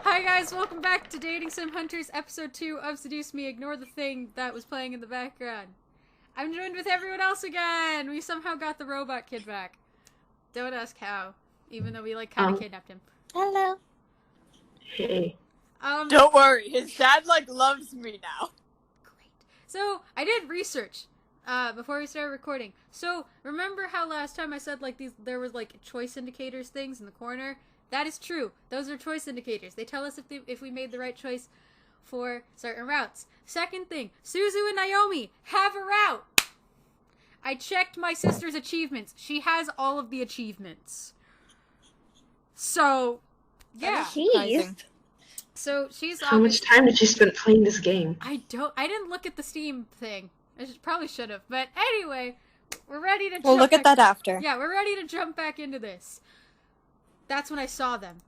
Hi guys, welcome back to Dating Sim Hunters episode 2 of Seduce Me. Ignore the thing that was playing in the background. I'm joined with everyone else again. We somehow got the robot kid back. Don't ask how, even though we kind of kidnapped him. Hello. Hey. Don't worry, his dad loves me now. Great. So I did research before we started recording. So remember how last time I said there was choice indicators things in the corner? That is true. Those are choice indicators. They tell us if we made the right choice for certain routes. Second thing, Suzu and Naomi have a route. I checked my sister's achievements. She has all of the achievements. So, yeah. Jeez. So she's How much time did you spend playing this game? I didn't look at the Steam thing. Probably should have. But anyway, we're ready to We'll look at that after. Yeah, we're ready to jump back into this. That's when I saw them.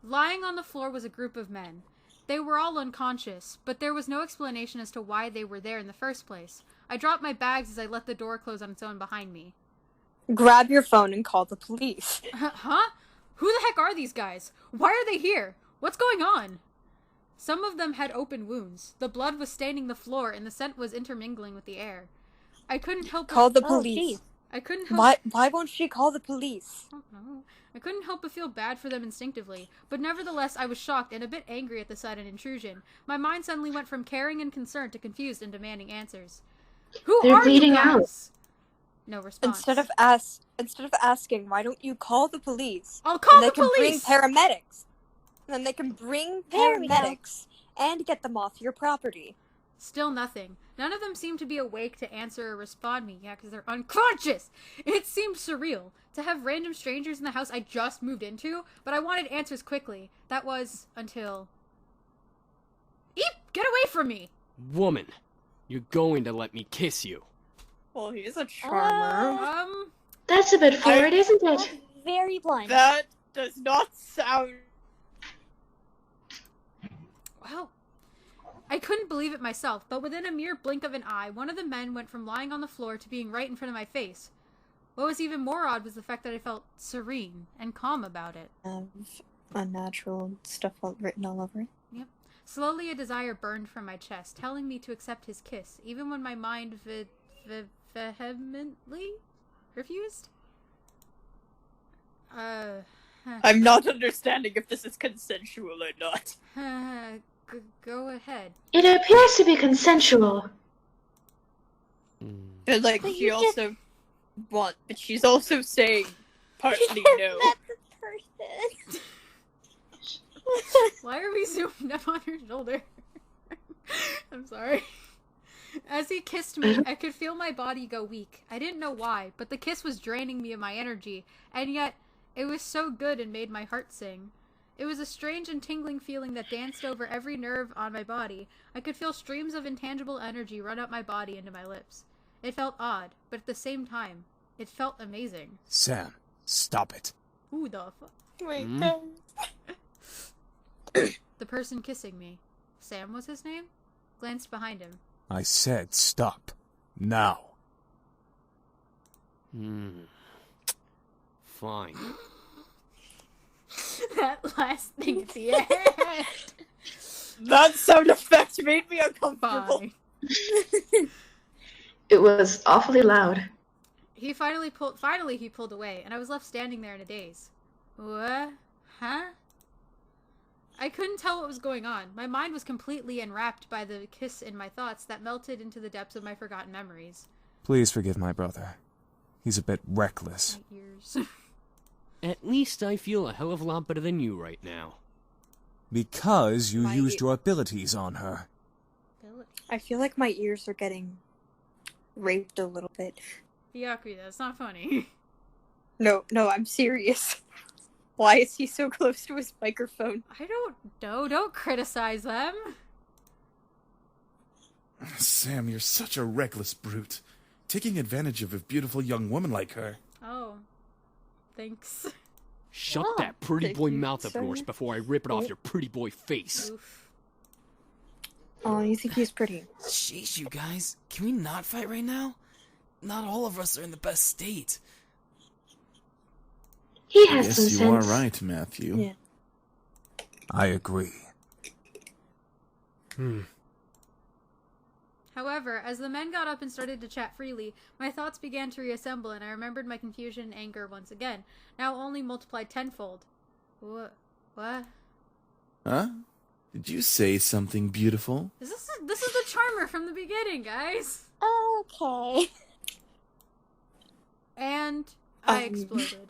Lying on the floor was a group of men. They were all unconscious, but there was no explanation as to why they were there in the first place. I dropped my bags as I let the door close on its own behind me. Grab your phone and call the police. Huh? Who the heck are these guys? Why are they here? What's going on? Some of them had open wounds. The blood was staining the floor and the scent was intermingling with the air. I couldn't help Call the police. I couldn't help... Why won't she call the police? I don't know. I couldn't help but feel bad for them instinctively, but nevertheless I was shocked and a bit angry at the sudden intrusion. My mind suddenly went from caring and concerned to confused and demanding answers. They're Are bleeding you guys? out. No response. Instead of asking, why don't you call the police? I'll call the police! They can bring paramedics. Then they can bring paramedics and get them off your property. Still nothing. None of them seemed to be awake to answer or respond me. Yeah, because they're unconscious. It seemed surreal to have random strangers in the house I just moved into, but I wanted answers quickly. That was until... Eep! Get away from me! Woman, you're going to let me kiss you. Well, he's a charmer. That's a bit forward, isn't it? Very blunt. That does not sound... Well, I couldn't believe it myself, but within a mere blink of an eye, one of the men went from lying on the floor to being right in front of my face. What was even more odd was the fact that I felt serene and calm about it. Unnatural stuff written all over it. Yep. Slowly a desire burned from my chest, telling me to accept his kiss, even when my mind vehemently refused? I'm not understanding if this is consensual or not. Go ahead. It appears to be consensual. And But she also but she's also saying partly no. That's a person. Why are we zoomed up on her shoulder? I'm sorry. As he kissed me, I could feel my body go weak. I didn't know why, but the kiss was draining me of my energy, and yet it was so good and made my heart sing. It was a strange and tingling feeling that danced over every nerve on my body. I could feel streams of intangible energy run up my body into my lips. It felt odd, but at the same time, it felt amazing. Sam, stop it. Who the fuck? Wait, The person kissing me. Sam was his name? Glanced behind him. I said stop. Now. Fine. That last thing at the end. that sound effect made me uncomfortable. Fine. It was awfully loud. He finally pulled away, and I was left standing there in a daze. What? Huh? I couldn't tell what was going on. My mind was completely enwrapped by the kiss in my thoughts that melted into the depths of my forgotten memories. Please forgive my brother. He's a bit reckless. My ears. At least I feel a hell of a lot better than you right now. Because you used your abilities on her. I feel like my ears are getting raped a little bit. Byakuya, that's not funny. No, I'm serious. Why is he so close to his microphone? I don't know. Don't criticize them. Sam, you're such a reckless brute. Taking advantage of a beautiful young woman like her. Oh. Thanks. Shut that pretty boy mouth of yours before I rip it off your pretty boy face. Oof. Oh, you think he's pretty? Sheesh, you guys. Can we not fight right now? Not all of us are in the best state. He has some Yes, you sense. are right, Matthew. Yeah. I agree. However, as the men got up and started to chat freely, my thoughts began to reassemble and I remembered my confusion and anger once again, now only multiplied tenfold. What? Huh? Did you say something beautiful? This is the charmer from the beginning, guys! Okay. And I exploded.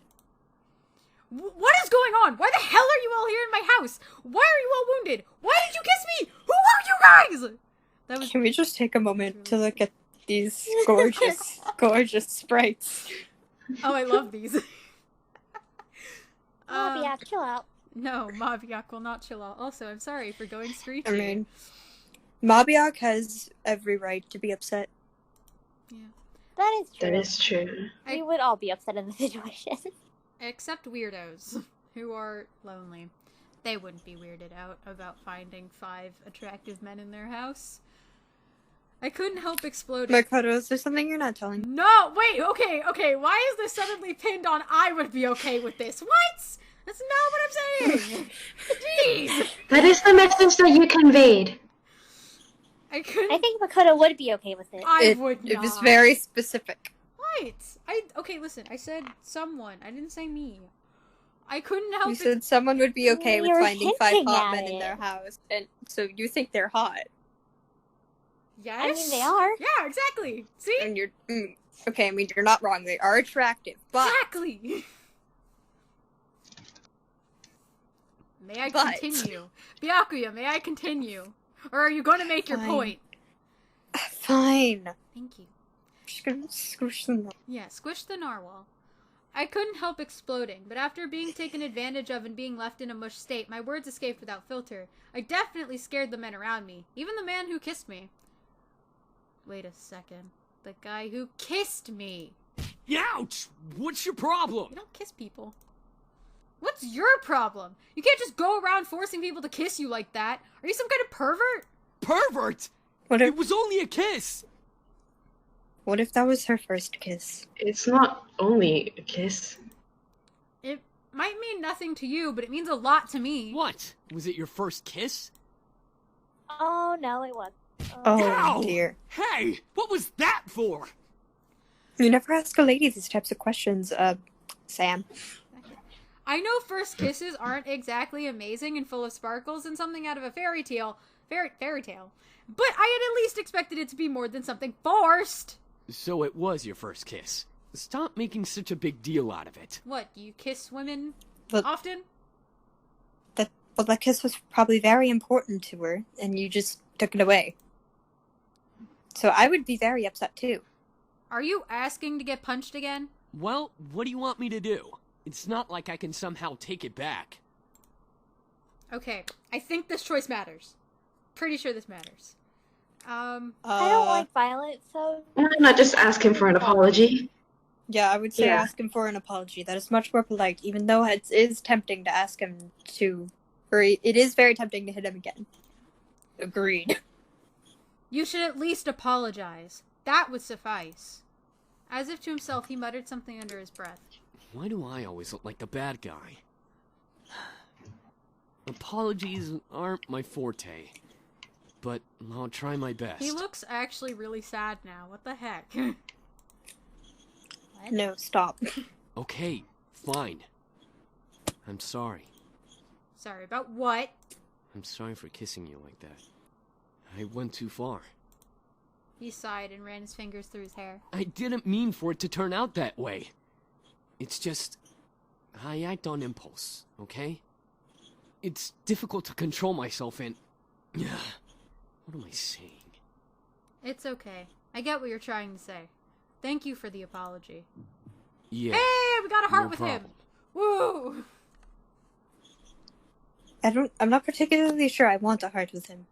What is going on? Why the hell are you all here in my house? Why are you all wounded? Why did you kiss me? Who are you guys? That was Can we just take a moment to look at these gorgeous, gorgeous sprites? Oh, I love these. Byakuya, chill out. No, Mabyak will not chill out. Also, I'm sorry for going screechy. I mean, Mabyak has every right to be upset. Yeah. That is true. That is true. We would all be upset in the situation. Except weirdos who are lonely. They wouldn't be weirded out about finding 5 attractive men in their house. I couldn't help exploding. Makoto, is there something you're not telling me? No, wait, okay. Why is this suddenly pinned on I would be okay with this? What? That's not what I'm saying. Jeez. That is the message that you conveyed. I couldn't. I think Makoto would be okay with it. I would not. It was very specific. What? Okay, listen. I said someone. I didn't say me. I couldn't help You it. said someone would be okay with You're finding 5 hinting hot at men in it. their house, and so you think they're hot. Yes. I mean, they are. Yeah, exactly. See? And you're okay. I mean, you're not wrong. They are attractive, but Exactly. May I But- continue? Byakuya, may I continue? Or are you going to make your Fine. point? fine. Thank you. Just gonna squish them. Yeah, squish the narwhal. I couldn't help exploding, but after being taken advantage of and being left in a mush state, my words escaped without filter. I definitely scared the men around me, even the man who kissed me. Wait a second. The guy who kissed me. Ouch! What's your problem? You don't kiss people. What's your problem? You can't just go around forcing people to kiss you like that. Are you some kind of pervert? Pervert! What It if was only a kiss! that was her first kiss? It's not only a kiss. It might mean nothing to you, but it means a lot to me. What? Was it your first kiss? Oh, no, it was. Oh Ow! dear. Hey! What was that for? You never ask a lady these types of questions, Sam. I know first kisses aren't exactly amazing and full of sparkles and something out of a fairy tale, but I had at least expected it to be more than something forced. So it was your first kiss. Stop making such a big deal out of it. What, you kiss women But often? that kiss was probably very important to her, and you just took it away. So I would be very upset too. Are you asking to get punched again? Well, what do you want me to do? It's not like I can somehow take it back. Okay, I think this choice matters. Pretty sure this matters. I don't like violence, so... Why not just ask him for an apology? Yeah, I would say Yeah. ask him for an apology. That is much more polite, even though it is tempting to ask him to... Or it is very tempting to hit him again. Agreed. You should at least apologize. That would suffice. As if to himself, he muttered something under his breath. Why do I always look like the bad guy? Apologies aren't my forte, but I'll try my best. He looks actually really sad now. What the heck? No, stop. Okay, fine. I'm sorry. Sorry, about what? I'm sorry for kissing you like that. I went too far. He sighed and ran his fingers through his hair. I didn't mean for it to turn out that way. It's just... I act on impulse, okay? It's difficult to control myself and... What am I saying? It's okay. I get what you're trying to say. Thank you for the apology. Yeah. Hey, we got a heart no with problem. him. Woo! I'm not particularly sure I want a heart with him.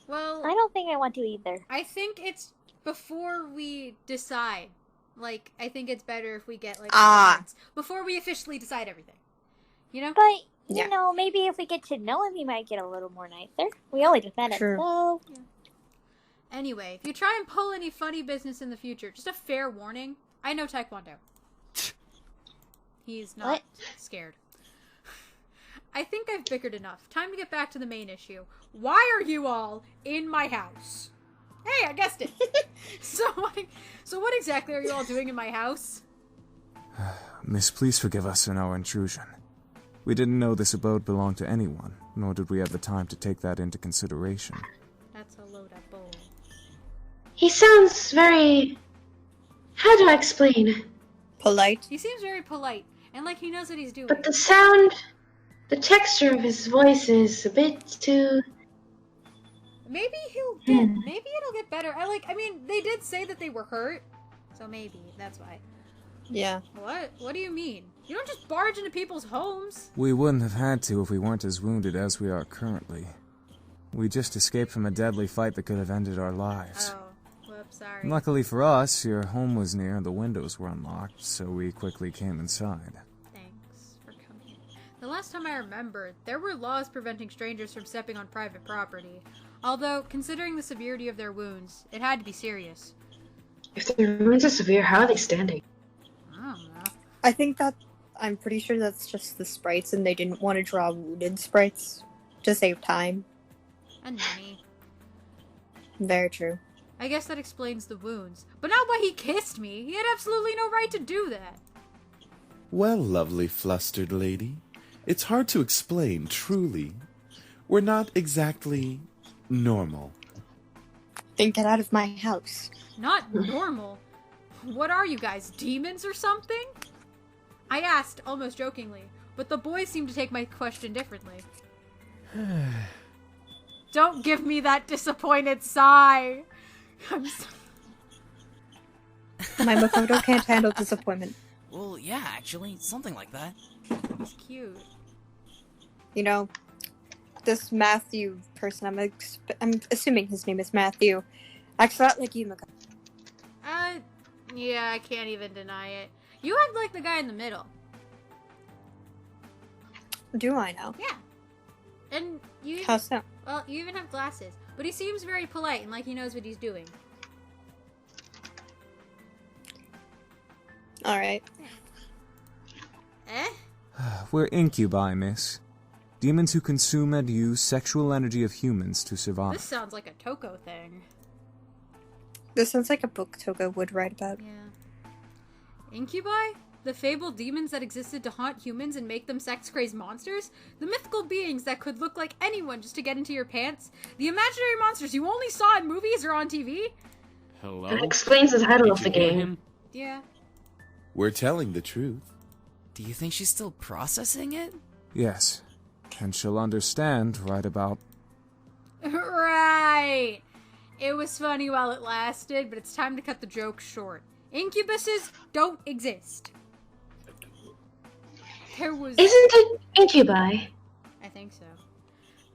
Well, I don't think I want to either. I think it's before we decide. Like, I think it's better if we get, like, hearts before we officially decide everything. You know? But, Yeah. you know, maybe if we get to know him, he might get a little more nicer. We only just met him, True. so... Anyway, if you try and pull any funny business in the future, just a fair warning, I know Taekwondo. He's not What? scared. I think I've bickered enough. Time to get back to the main issue. Why are you all in my house? Hey, I guessed it. So what exactly are you all doing in my house? Miss, please forgive us in our intrusion. We didn't know this abode belonged to anyone, nor did we have the time to take that into consideration. That's a load of bull. He sounds very... How do I explain? Polite. He seems very polite, and like he knows what he's doing. But the sound... The texture of his voice is a bit too... Maybe maybe it'll get better. I mean, they did say that they were hurt, so maybe, that's why. Yeah. What? What do you mean? You don't just barge into people's homes. We wouldn't have had to if we weren't as wounded as we are currently. We just escaped from a deadly fight that could have ended our lives. Oh, whoops, sorry. Luckily for us, your home was near and the windows were unlocked, so we quickly came inside. Thanks for coming. The last time I remembered, there were laws preventing strangers from stepping on private property. Although, considering the severity of their wounds, it had to be serious. If their wounds are severe, how are they standing? I don't know. I think that I'm pretty sure that's just the sprites, and they didn't want to draw wounded sprites to save time. And money. Very true. I guess that explains the wounds. But not why he kissed me. He had absolutely no right to do that. Well, lovely flustered lady, it's hard to explain, truly. We're not exactly normal. Then get out of my house. Not normal. What are you guys, demons or something? I asked, almost jokingly, but the boys seemed to take my question differently. Don't give me that disappointed sigh. My Makoto can't handle disappointment. Well, yeah, actually, something like that. He's cute. You know, this Matthew person, I'm assuming his name is Matthew, acts a lot like you, Makoto. Yeah, I can't even deny it. You act like the guy in the middle. Do I know? Yeah. And you... How so? Well, you even have glasses. But he seems very polite and like he knows what he's doing. Alright. Eh? We're incubi, miss. Demons who consume and use sexual energy of humans to survive. This sounds like a Toko thing. This sounds like a book Toga would write about. Yeah. Incubi? The fabled demons that existed to haunt humans and make them sex-crazed monsters? The mythical beings that could look like anyone just to get into your pants? The imaginary monsters you only saw in movies or on TV? Hello? That explains the title of Did the you hear game. him? Yeah. We're telling the truth. Do you think she's still processing it? Yes. And she'll understand right about... Right! It was funny while it lasted, but it's time to cut the joke short. Incubuses don't exist. There was... Isn't it incubi? I think so.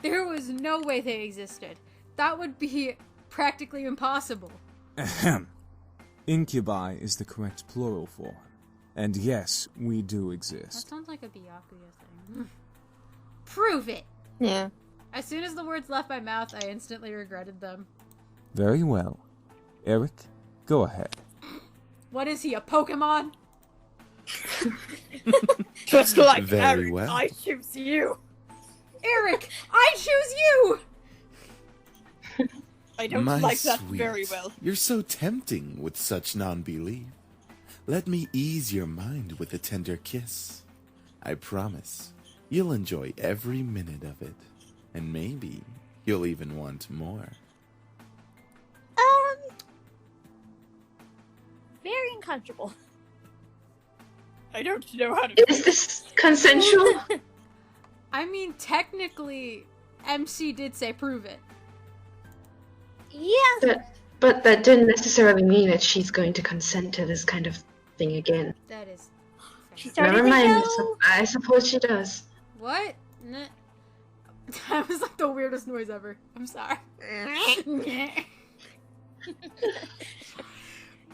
There was no way they existed. That would be practically impossible. Ahem. Incubi is the correct plural form. And yes, we do That exist. sounds like a Byakuya thing. Prove it! Yeah. As soon as the words left my mouth, I instantly regretted them. Very well. Eric, go ahead. What is he, a Pokemon? Just like Very Eric, well. I choose you. Eric, I choose you! I don't My like that sweet, very well. You're so tempting with such non-belief. Let me ease your mind with a tender kiss. I promise you'll enjoy every minute of it. And maybe you'll even want more. Very uncomfortable. I don't know how to. Is this consensual? I mean, technically, MC did say prove it. Yeah. But that didn't necessarily mean that she's going to consent to this kind of thing again. That is... She fair. started Never the mind. show. I suppose she does. What? That was like the weirdest noise ever. I'm sorry.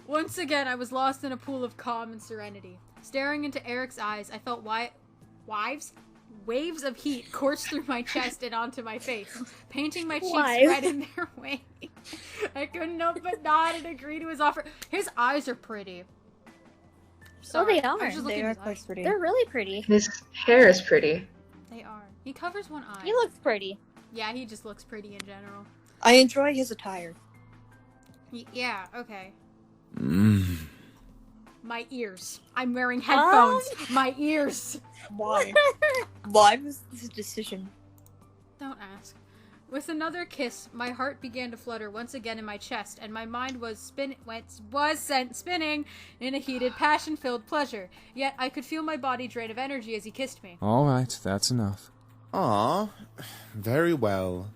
Once again, I was lost in a pool of calm and serenity. Staring into Eric's eyes, I felt waves of heat course through my chest and onto my face, painting my cheeks Wives. red in their way. I couldn't help but nod and agree to his offer. His eyes are pretty. Oh, they I are. was just looking They at are his quite eyes. pretty. They're really pretty. His hair is pretty. They are. He covers one eye. He looks pretty. Yeah, he just looks pretty in general. I enjoy his attire. Yeah, okay. Mm. My ears. I'm wearing headphones. My ears. Why? Why was this decision? Don't ask. With another kiss, my heart began to flutter once again in my chest, and my mind was sent spinning in a heated, passion-filled pleasure. Yet I could feel my body drain of energy as he kissed me. All right, that's enough. Aw, very well.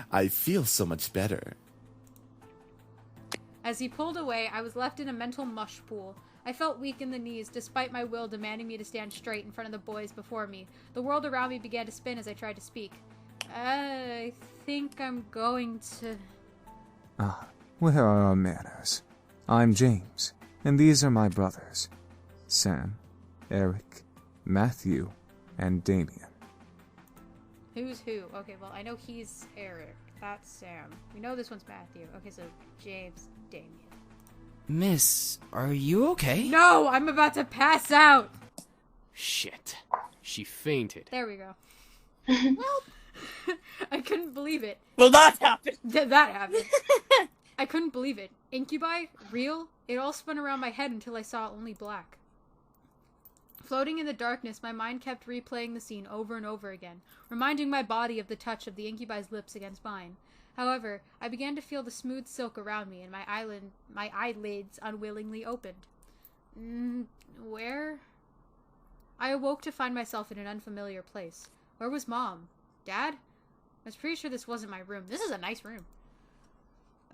I feel so much better. As he pulled away, I was left in a mental mush pool. I felt weak in the knees, despite my will demanding me to stand straight in front of the boys before me. The world around me began to spin as I tried to speak. I think I'm going to... Ah, where are our manners? I'm James, and these are my brothers. Sam, Eric, Matthew, and Damien. Who's who? Okay, well, I know he's Eric. That's Sam. We know this one's Matthew. Okay, so James, Damien. Miss, are you okay? No! I'm about to pass out! Shit. She fainted. There we go. Well, I couldn't believe it. Well, that happened. That happened. I couldn't believe it. Incubi? Real? It all spun around my head until I saw only black. Floating in the darkness, my mind kept replaying the scene over and over again, reminding my body of the touch of the incubi's lips against mine. However, I began to feel the smooth silk around me, and my eyelids unwillingly opened. Where? I awoke to find myself in an unfamiliar place. Where was Mom? Dad? I was pretty sure this wasn't my room. This is a nice room.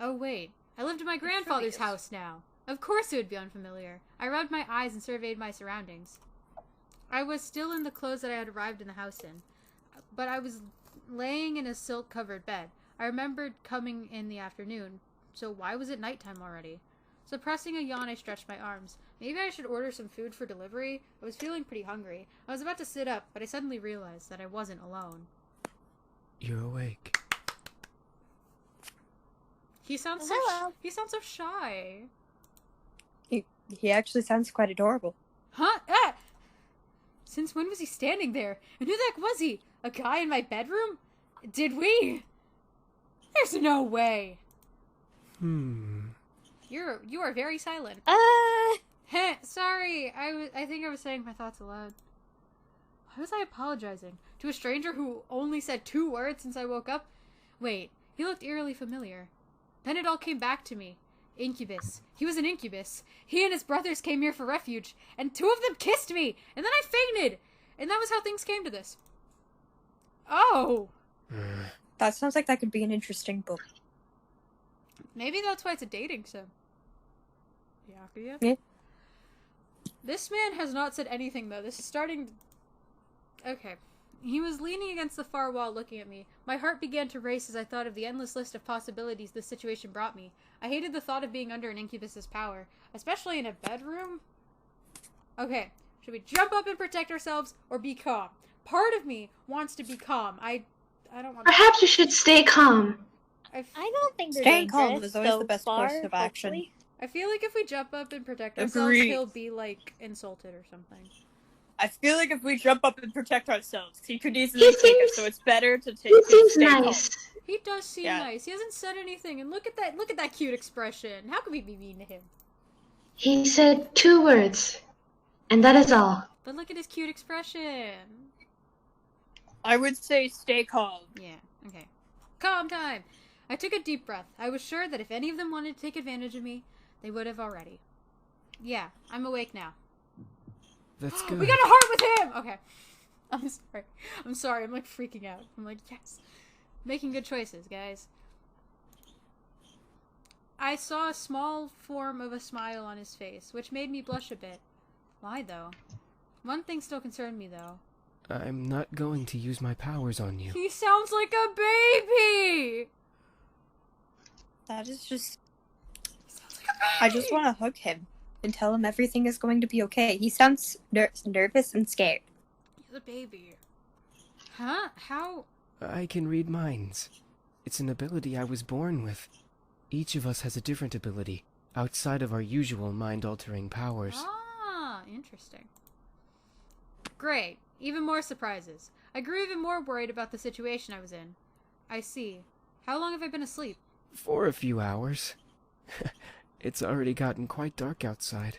Oh, wait. I lived in my grandfather's house now. Of course it would be unfamiliar. I rubbed my eyes and surveyed my surroundings. I was still in the clothes that I had arrived in the house in, but I was laying in a silk-covered bed. I remembered coming in the afternoon, so why was it nighttime already? Suppressing a yawn, I stretched my arms. Maybe I should order some food for delivery? I was feeling pretty hungry. I was about to sit up, but I suddenly realized that I wasn't alone. You're awake. He sounds so shy. He actually sounds quite adorable. Huh? Ah! Since when was he standing there? And who the heck was he? A guy in my bedroom? Did we? There's no way. You are very silent. Heh, sorry. I think I was saying my thoughts aloud. Why was I apologizing? To a stranger who only said 2 words since I woke up? Wait, he looked eerily familiar. Then it all came back to me. Incubus. He was an incubus. He and his brothers came here for refuge, and 2 of them kissed me, and then I fainted. And that was how things came to this. Oh. That sounds like that could be an interesting book. Maybe that's why it's a dating sim. Byakuya? Yeah. This man has not said anything, though. This is starting to... Okay. He was leaning against the far wall looking at me. My heart began to race as I thought of the endless list of possibilities this situation brought me. I hated the thought of being under an incubus's power, especially in a bedroom. Okay, should we jump up and protect ourselves, or be calm? Part of me wants to be calm. I don't want to... Perhaps you should stay calm. I don't think they're Staying dangerous calm is always so the best far, course of action. hopefully. I feel like if we jump up and protect ourselves, Agreed. he'll be, like, insulted or something. I feel like if we jump up and protect ourselves, he could easily He take seems- us, so it's better to take He seems stay calm. nice. He does seem Yeah. nice. He hasn't said anything, and look at that cute expression. How could we be mean to him? He said 2 words, and that is all. But look at his cute expression. I would say stay calm. Yeah, okay. Calm time! I took a deep breath. I was sure that if any of them wanted to take advantage of me, they would have already. Yeah, I'm awake now. That's good. We got a heart with him! Okay. I'm sorry. I'm, like, freaking out. I'm like, yes. Making good choices, guys. I saw a small form of a smile on his face, which made me blush a bit. Why, though? One thing still concerned me, though. I'm not going to use my powers on you. He sounds like a baby! That is just... He sounds like a baby! I just want to hug him and tell him everything is going to be okay. He sounds nervous and scared. He's a baby. Huh? How? I can read minds. It's an ability I was born with. Each of us has a different ability, outside of our usual mind-altering powers. Ah, interesting. Great. Even more surprises. I grew even more worried about the situation I was in. I see. How long have I been asleep? For a few hours. It's already gotten quite dark outside.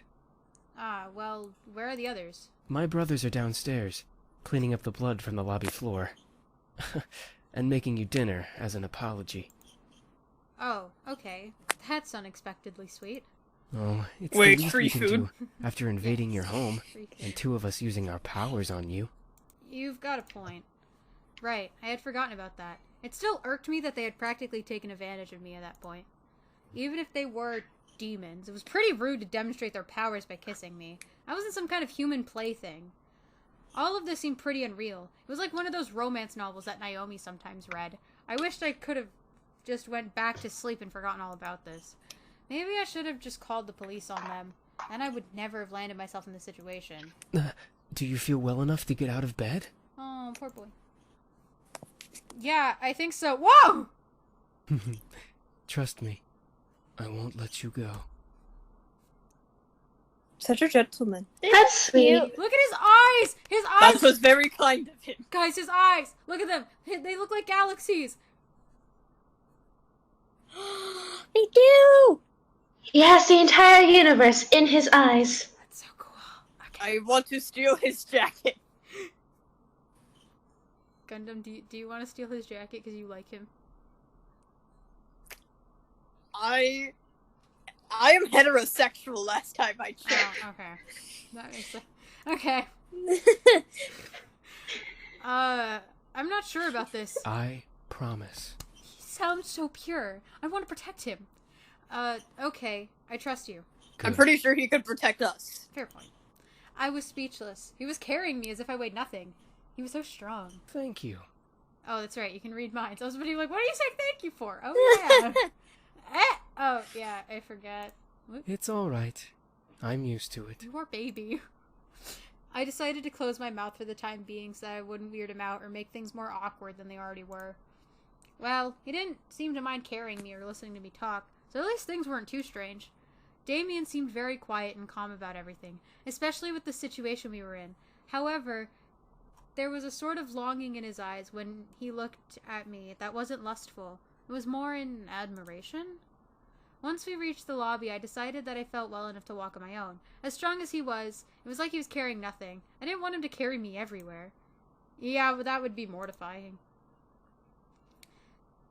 Ah, well, where are the others? My brothers are downstairs, cleaning up the blood from the lobby floor. And making you dinner as an apology. Oh, okay. That's unexpectedly sweet. Oh, it's Wait, the least free we can food? do after invading your home, Free food. and 2 of us using our powers on you. You've got a point. Right, I had forgotten about that. It still irked me that they had practically taken advantage of me at that point. Even if they were demons, it was pretty rude to demonstrate their powers by kissing me. I wasn't some kind of human plaything. All of this seemed pretty unreal. It was like one of those romance novels that Naomi sometimes read. I wished I could have just went back to sleep and forgotten all about this. Maybe I should have just called the police on them. Then I would never have landed myself in this situation. Do you feel well enough to get out of bed? Oh, poor boy. Yeah, I think so. Whoa! Trust me, I won't let you go. Such a gentleman. That's sweet. Look at his eyes! His eyes! That was very kind of him. Guys, his eyes! Look at them! They look like galaxies! They do! He has the entire universe in his eyes. That's so cool. Okay. I want to steal his jacket. Gundham, do you want to steal his jacket because you like him? I am heterosexual last time I checked. Oh, okay. That makes sense. Okay. I'm not sure about this. I promise. He sounds so pure. I want to protect him. Okay. I trust you. I'm Good. pretty sure he could protect us. Fair point. I was speechless. He was carrying me as if I weighed nothing. He was so strong. Thank you. Oh, that's right. You can read minds. I was like, what are you saying thank you for? Oh, yeah. Oh, yeah. I forgot. Whoop. It's all right. I'm used to it. You are baby. I decided to close my mouth for the time being so that I wouldn't weird him out or make things more awkward than they already were. Well, he didn't seem to mind carrying me or listening to me talk, so at least things weren't too strange. Damien seemed very quiet and calm about everything, especially with the situation we were in. However, there was a sort of longing in his eyes when he looked at me that wasn't lustful. It was more in admiration. Once we reached the lobby, I decided that I felt well enough to walk on my own. As strong as he was, it was like he was carrying nothing. I didn't want him to carry me everywhere. Yeah, but that would be mortifying.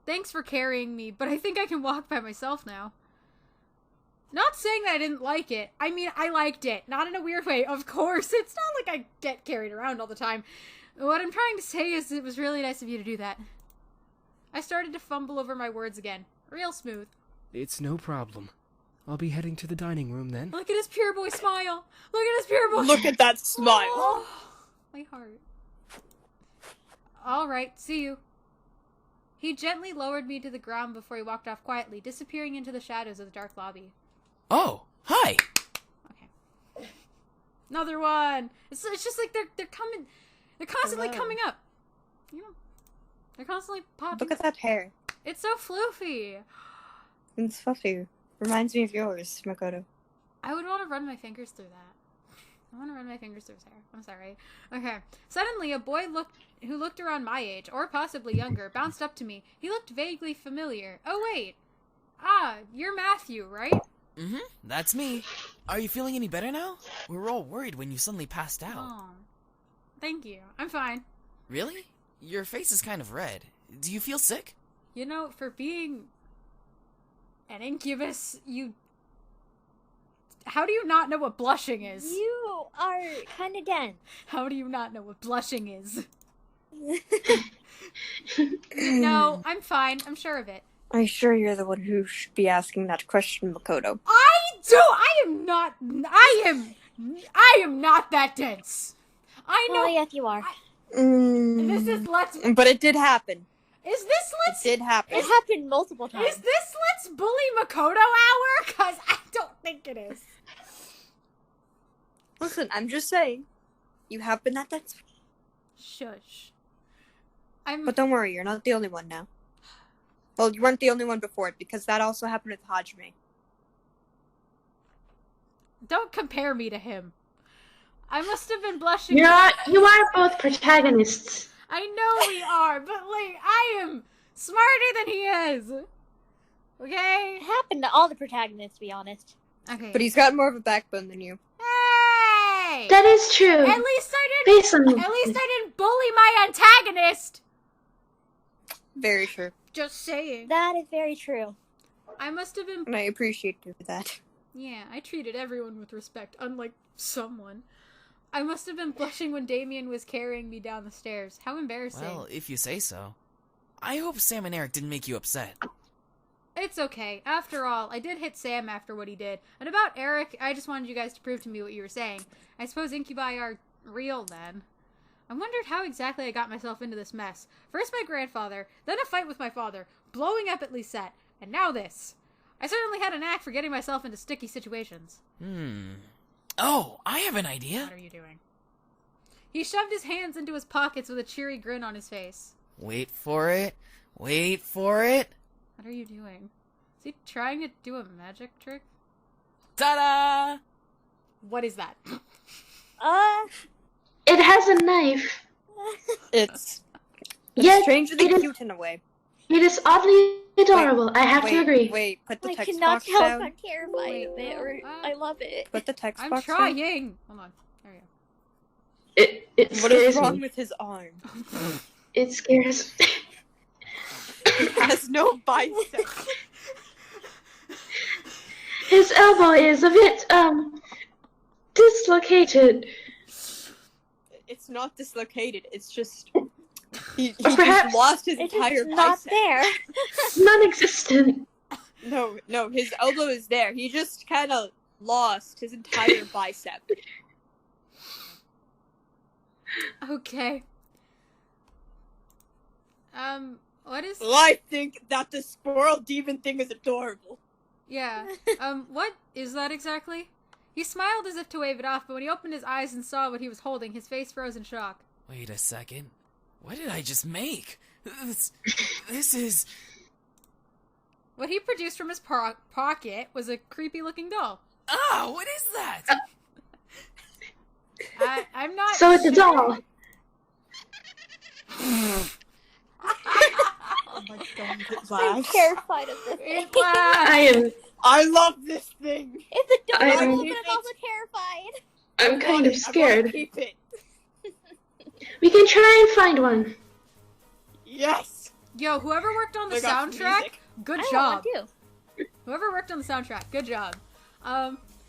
Thanks for carrying me, but I think I can walk by myself now. Not saying that I didn't like it. I mean, I liked it. Not in a weird way, of course. It's not like I get carried around all the time. What I'm trying to say is it was really nice of you to do that. I started to fumble over my words again. Real smooth. It's no problem. I'll be heading to the dining room then. Look at his pure boy smile. Look at his pure boy. Look at that smile. Oh, my heart. All right, see you. He gently lowered me to the ground before he walked off quietly, disappearing into the shadows of the dark lobby. Oh, hi. Okay. Another one. It's just like they're coming. They're constantly coming up. You know, they're constantly popping. Look at that hair. It's so floofy. It's fluffy. Reminds me of yours, Makoto. I would want to run my fingers through that. I want to run my fingers through his hair. I'm sorry. Okay. Suddenly, a boy who looked around my age, or possibly younger, bounced up to me. He looked vaguely familiar. Oh, wait. Ah, you're Matthew, right? Mm-hmm, that's me. Are you feeling any better now? We were all worried when you suddenly passed out. Oh. Thank you. I'm fine. Really? Your face is kind of red. Do you feel sick? You know, for being an incubus, how do you not know what blushing is? You are kind of dense. How do you not know what blushing is? No, I'm fine. I'm sure of it. I'm sure you're the one who should be asking that question, Makoto. I am not that dense. I know. Oh, yes, you are. This is Let's... But it did happen. Is this Let's... It did happen. It happened multiple times. Is this Let's Bully Makoto hour? Because I don't think it is. Listen, I'm just saying. You have been that dense. Shush. But don't worry, you're not the only one now. Well, you weren't the only one before it, because that also happened with Hajime. Don't compare me to him. I must have been blushing. You are both protagonists. I know we are, but like, I am smarter than he is. Okay? It happened to all the protagonists, to be honest. Okay. But he's got more of a backbone than you. Hey! That is true. At least I didn't bully my antagonist. Very true. Just saying. That is very true. I must have been. And I appreciate you for that. Yeah, I treated everyone with respect, unlike someone. I must have been blushing when Damien was carrying me down the stairs. How embarrassing. Well, if you say so. I hope Sam and Eric didn't make you upset. It's okay. After all, I did hit Sam after what he did. And about Eric, I just wanted you guys to prove to me what you were saying. I suppose incubi are real then. I wondered how exactly I got myself into this mess. First my grandfather, then a fight with my father, blowing up at Lisette, and now this. I certainly had a knack for getting myself into sticky situations. Oh, I have an idea. What are you doing? He shoved his hands into his pockets with a cheery grin on his face. Wait for it. Wait for it. What are you doing? Is he trying to do a magic trick? Ta-da! What is that? It has a knife. It's Yes, strangely it is- cute in a way. It is oddly adorable. I have to agree. Wait, put the I text cannot box tell down. if I'm terrified of it or I love it. Put the text I'm box trying. down. Hold on. There we go. It What is scares wrong me. with his arm? It scares me. He has no biceps. His elbow is a bit, dislocated. It's not dislocated. It's just he Perhaps just lost his It's entire just not bicep. there. Non-existent. No, his elbow is there. He just kind of lost his entire bicep. Okay. What is... Well, I think that the squirrel demon thing is adorable. Yeah. What is that exactly? He smiled as if to wave it off, but when he opened his eyes and saw what he was holding, his face froze in shock. Wait a second. What did I just make? This is... What he produced from his pocket was a creepy-looking doll. Ah, what is that? I'm not So it's a doll. Oh my god, it I'm laughs. terrified of this thing. It laughed. I love this thing. It's adorable, I'm- but I'm also terrified. I'm kind of I scared. wanna keep it. We can try and find one. Yes. Yo, whoever worked on the I got some soundtrack, music. good I job. want to. Whoever worked on the soundtrack, good job.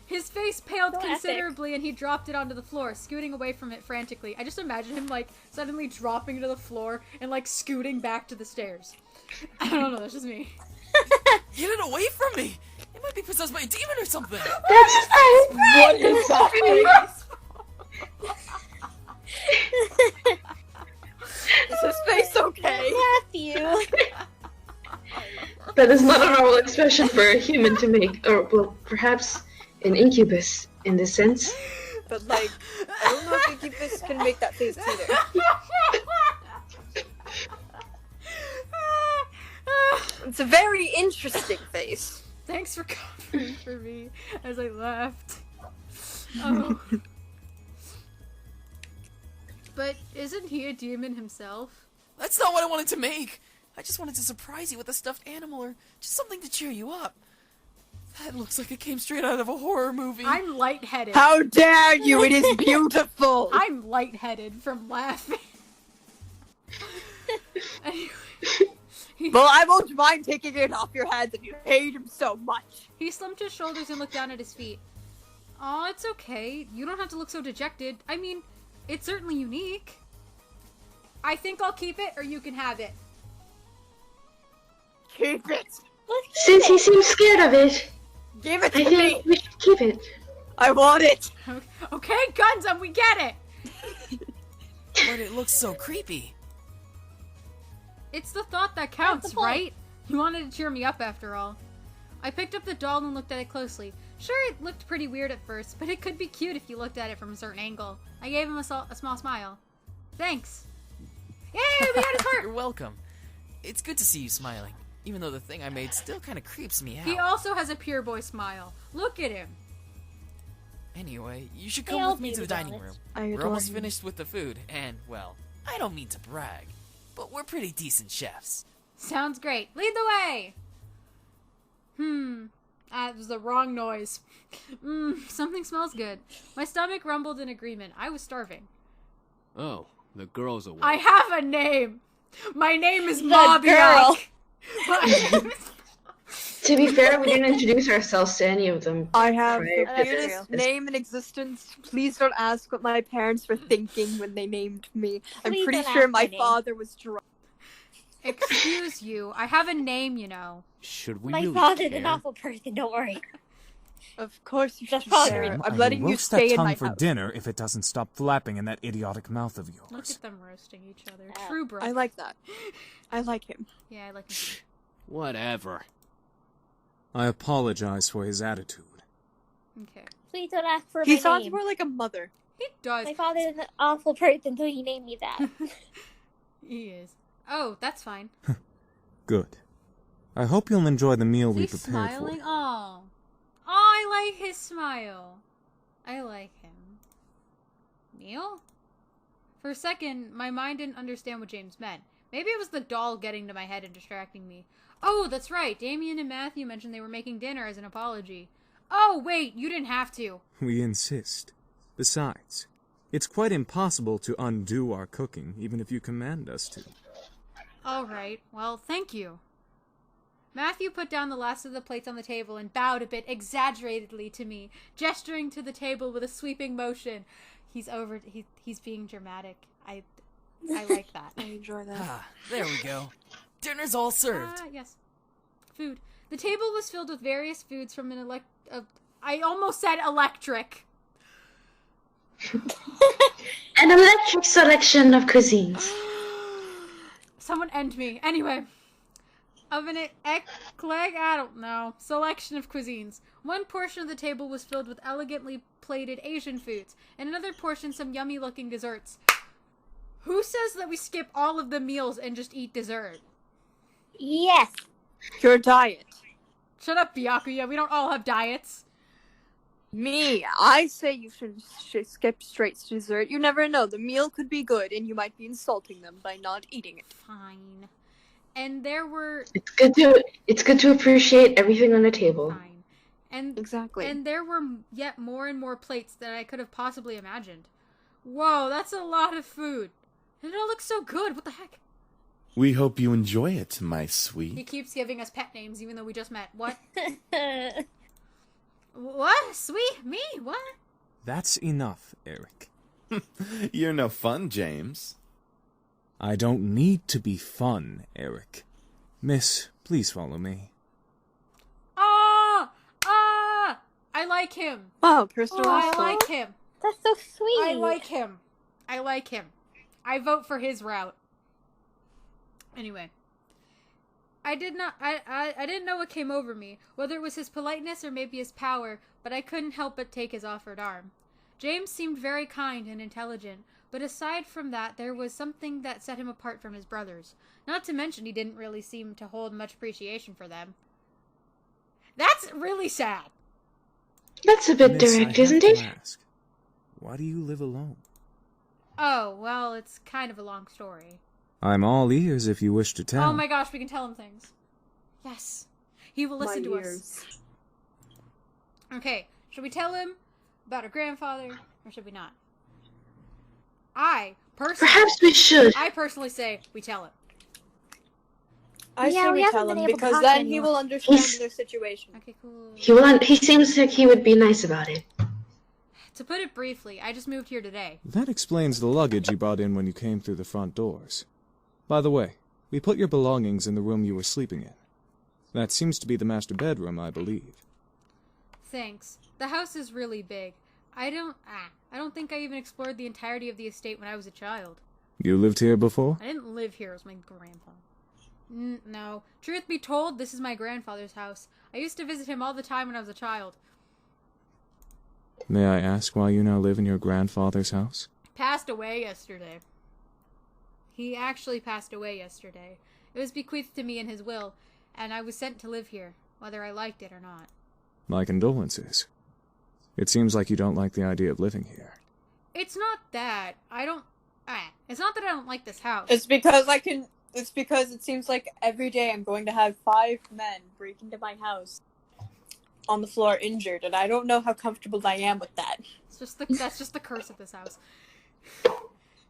His face paled So epic. considerably and he dropped it onto the floor, scooting away from it frantically. I just imagine him, like, suddenly dropping to the floor and, like, scooting back to the stairs. I don't know, that's just me. Get it away from me! It might be possessed by a demon or something! That's What is that? Is his face okay? Matthew. That is not a normal expression for a human to make, or, well, perhaps an incubus in this sense. But like, I don't know if incubus can make that face either. It's a very interesting face. Thanks for covering for me as I laughed. Oh. But isn't he a demon himself? That's not what I wanted to make! I just wanted to surprise you with a stuffed animal or just something to cheer you up. That looks like it came straight out of a horror movie. I'm lightheaded. How dare you! It is beautiful. I'm lightheaded from laughing. Anyway, Well, I won't mind taking it off your hands if you hate him so much. he slumped his shoulders and looked down at his feet. Aw, it's okay. You don't have to look so dejected. I mean, it's certainly unique. I think I'll keep it, or you can have it. Keep it. Since he seems scared of it, Give it I to me. think we should keep it. I want it. Okay, Gundham, we get it! But it looks so creepy. It's the thought that counts, the point. right? You wanted to cheer me up after all. I picked up the doll and looked at it closely. Sure, it looked pretty weird at first, but it could be cute if you looked at it from a certain angle. I gave him a small smile. Thanks. Yay, we got his heart! You're welcome. It's good to see you smiling, even though the thing I made still kind of creeps me out. He also has a pure boy smile. Look at him. Anyway, you should They come all with me do, to the to be dining room. honest. I We're adore almost him. finished with the food, and, well, I don't mean to brag, but we're pretty decent chefs. Sounds great. Lead the way! That was the wrong noise. Something smells good. My stomach rumbled in agreement. I was starving. Oh, the girl's away. I have a name! My name is The Mobyak! To be fair, we didn't introduce ourselves to any of them. I have Right. the weirdest name in existence. Please don't ask what my parents were thinking when they named me. I'm Please pretty don't sure ask my my name. father was drunk. Excuse you. I have a name, you know. Should we My really father's care? an awful person, don't worry. Of course you That's should probably share. the reason. I'm letting you roast stay that in tongue my for house. dinner if it doesn't stop flapping in that idiotic mouth of Look yours. at them roasting each other. Oh. True, bro. I like that. I like him. Yeah, I like him too. Whatever. I apologize for his attitude. Okay. Please don't ask for He my sounds name. more like a mother. He does. My father's an awful person, so he named me that. He is. Oh, that's fine. Good. I hope you'll enjoy the meal Is we he prepared smiling? for you. Oh. Oh, I like his smile. I like him. Meal? For a second, my mind didn't understand what James meant. Maybe it was the doll getting to my head and distracting me. Oh, that's right. Damien and Matthew mentioned they were making dinner as an apology. Oh, wait, you didn't have to. We insist. Besides, it's quite impossible to undo our cooking, even if you command us to. All right. Well, thank you. Matthew put down the last of the plates on the table and bowed a bit exaggeratedly to me, gesturing to the table with a sweeping motion. He's being dramatic. I like that. I enjoy that. Ah, there we go. Dinner's all served. Ah, yes. Food. The table was filled with various foods from I almost said electric. An electric selection of cuisines. Someone end me. Anyway. Of an eclectic, I don't know, selection of cuisines. One portion of the table was filled with elegantly plated Asian foods, and another portion some yummy-looking desserts. Who says that we skip all of the meals and just eat dessert? Yes. Your diet. Shut up, Byakuya. We don't all have diets. Me, I say you should skip straight to dessert. You never know. The meal could be good, and you might be insulting them by not eating it. Fine. And there were... It's good to appreciate everything on the table. Fine. And Exactly. And there were yet more and more plates than I could have possibly imagined. Whoa, that's a lot of food. And it all looks so good. What the heck? We hope you enjoy it, my He sweet. keeps giving us pet names even though we just met. What? What? Sweet? Me? What? That's enough, Eric. You're no fun, James. I don't need to be fun, Eric. Miss, please follow me. Ah! Ah! I like him. Wow, personal I assault. like him. That's so sweet. I like him. I like him. I vote for his route. Anyway. I didn't know what came over me, whether it was his politeness or maybe his power, but I couldn't help but take his offered arm. James seemed very kind and intelligent, but aside from that, there was something that set him apart from his brothers. Not to mention he didn't really seem to hold much appreciation for them. That's really sad. That's a bit Miss, I direct, have isn't to it? ask, why do you live alone? Oh, well, it's kind of a long story. I'm all ears if you wish to tell. Oh my gosh, we can tell him things. Yes. He will listen My to us. ears. Okay, should we tell him about our grandfather, or should we not? I Perhaps we should. personally say we tell him. I Yeah, say we we haven't tell been him able to because talk then to he anyone. will understand He's- their situation. Okay, cool. He seems like he would be nice about it. To put it briefly, I just moved here today. That explains the luggage you brought in when you came through the front doors. By the way, we put your belongings in the room you were sleeping in. That seems to be the master bedroom, I believe. Thanks. The house is really big. I don't think I even explored the entirety of the estate when I was a child. You lived here before? I didn't live here, it was my grandpa. No. Truth be told, this is my grandfather's house. I used to visit him all the time when I was a child. May I ask why you now live in your grandfather's house? Passed away yesterday. He actually passed away yesterday. It was bequeathed to me in his will, and I was sent to live here, whether I liked it or not. My condolences. It seems like you don't like the idea of living here. It's not that. It's not that I don't like this house. It's because it seems like every day I'm going to have 5 men break into my house on the floor injured, and I don't know how comfortable I am with that. That's just the curse of this house.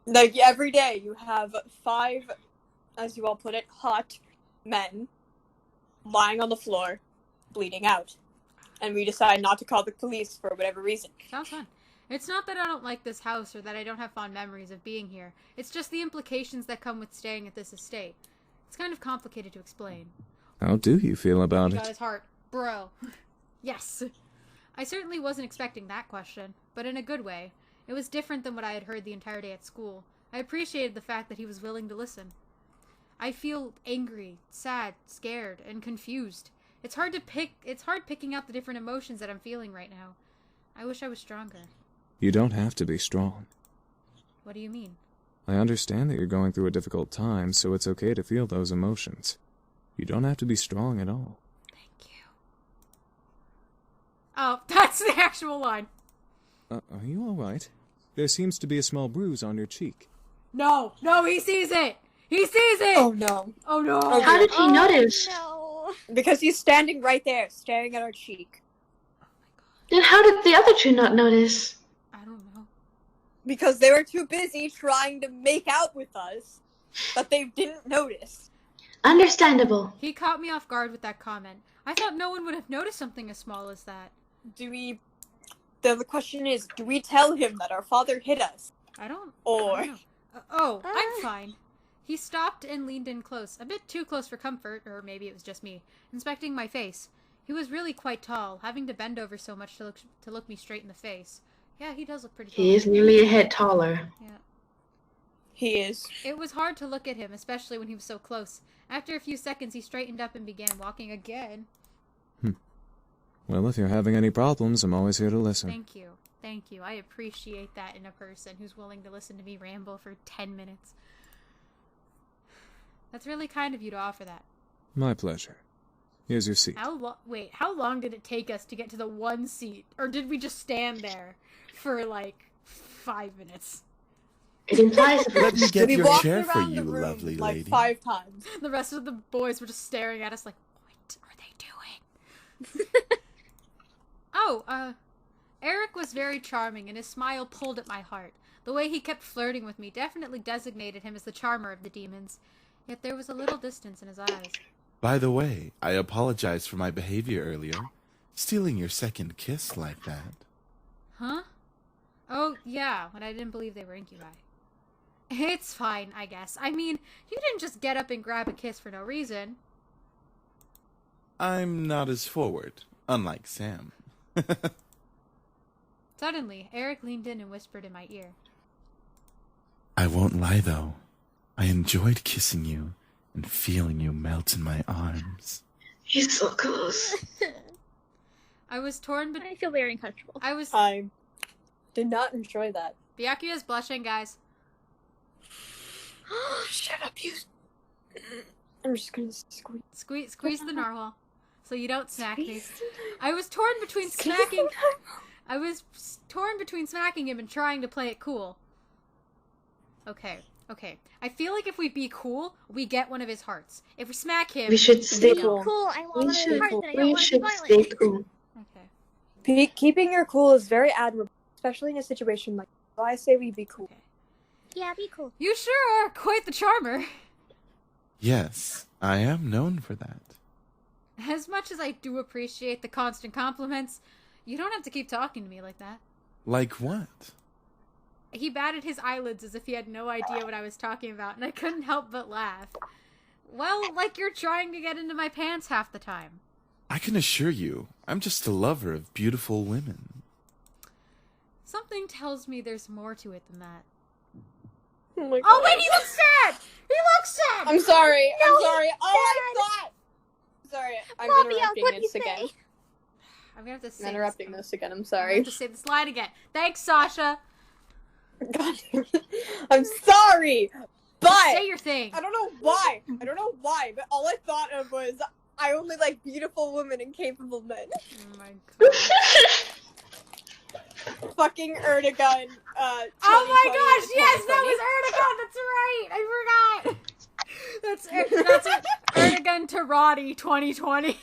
Like, every day you have 5, as you all put it, hot men lying on the floor, bleeding out. And we decide not to call the police for whatever reason. Sounds fun. It's not that I don't like this house or that I don't have fond memories of being here. It's just the implications that come with staying at this estate. It's kind of complicated to explain. How do you feel about Got it? his heart. Bro. Yes. I certainly wasn't expecting that question, but in a good way. It was different than what I had heard the entire day at school. I appreciated the fact that he was willing to listen. I feel angry, sad, scared, and confused. It's hard picking out the different emotions that I'm feeling right now. I wish I was stronger. You don't have to be strong. What do you mean? I understand that you're going through a difficult time, so it's okay to feel those emotions. You don't have to be strong at all. Thank you. Oh, that's the actual line. Are you alright? There seems to be a small bruise on your cheek. No, he sees it! He sees it! Oh no. Oh no. How did he notice? No. Because he's standing right there, staring at our cheek. Then how did the other 2 not notice? I don't know. Because they were too busy trying to make out with us that they didn't notice. Understandable. He caught me off guard with that comment. I thought no one would have noticed something as small as that. The question is, do we tell him that our father hit us? I don't Or... know. I'm fine. He stopped and leaned in close, a bit too close for comfort, or maybe it was just me, inspecting my face. He was really quite tall, having to bend over so much to look me straight in the face. Yeah, he does look pretty tall. He is nearly a head taller. Yeah. He is. It was hard to look at him, especially when he was so close. After a few seconds, he straightened up and began walking again. Well, if you're having any problems, I'm always here to listen. Thank you. Thank you. I appreciate that in a person who's willing to listen to me ramble for 10 minutes. That's really kind of you to offer that. My pleasure. Here's your seat. How long did it take us to get to the one seat? Or did we just stand there for, 5 minutes? It implies Let me get We your walked chair for around you, the room, lovely lady. 5 times. The rest of the boys were just staring at us like, what are they doing? Eric was very charming, and his smile pulled at my heart. The way he kept flirting with me definitely designated him as the charmer of the demons. Yet there was a little distance in his eyes. By the way, I apologize for my behavior earlier. Stealing your second kiss like that. Huh? Oh, yeah, when I didn't believe they were incubi. It's fine, I guess. I mean, you didn't just get up and grab a kiss for no reason. I'm not as forward, unlike Sam. Suddenly, Eric leaned in and whispered in my ear. I won't lie, though. I enjoyed kissing you and feeling you melt in my arms. He's so close. I was torn, I feel very uncomfortable. I did not enjoy that. Byakuya's blushing, guys. Shut up, you... I'm just gonna Squeeze the narwhal, so you don't smack me. I was torn between smacking him and trying to play it cool. Okay. I feel like if we be cool, we get one of his hearts. If we smack him, We should stay Be cool. cool. I want We to should, heart that I don't we want to be should violent. stay cool. Okay. Keeping your cool is very admirable, especially in a situation like that. So I say we be cool. Okay. Yeah, be cool. You sure are quite the charmer. Yes, I am known for that. As much as I do appreciate the constant compliments, you don't have to keep talking to me like that. Like what? He batted his eyelids as if he had no idea what I was talking about, and I couldn't help but laugh. Well, like you're trying to get into my pants half the time. I can assure you, I'm just a lover of beautiful women. Something tells me there's more to it than that. Oh my god. Oh wait, he looks sad! He looks sad! I'm sorry. No, I'm sorry. Oh, I Dad. thought. Sorry, I'm Bobby, interrupting what'd this you again. say? I'm gonna have to say I'm interrupting this. this again. I'm I'm gonna sorry. have to say this line again. Thanks, Sasha. God, I'm sorry, but Say your thing. I don't know why. But all I thought of was I only like beautiful women and capable men. Oh my god. fucking Erdogan. Oh my gosh! Yes, that was Erdogan. That's right. I forgot. That's Erdogan to Roddy 2020.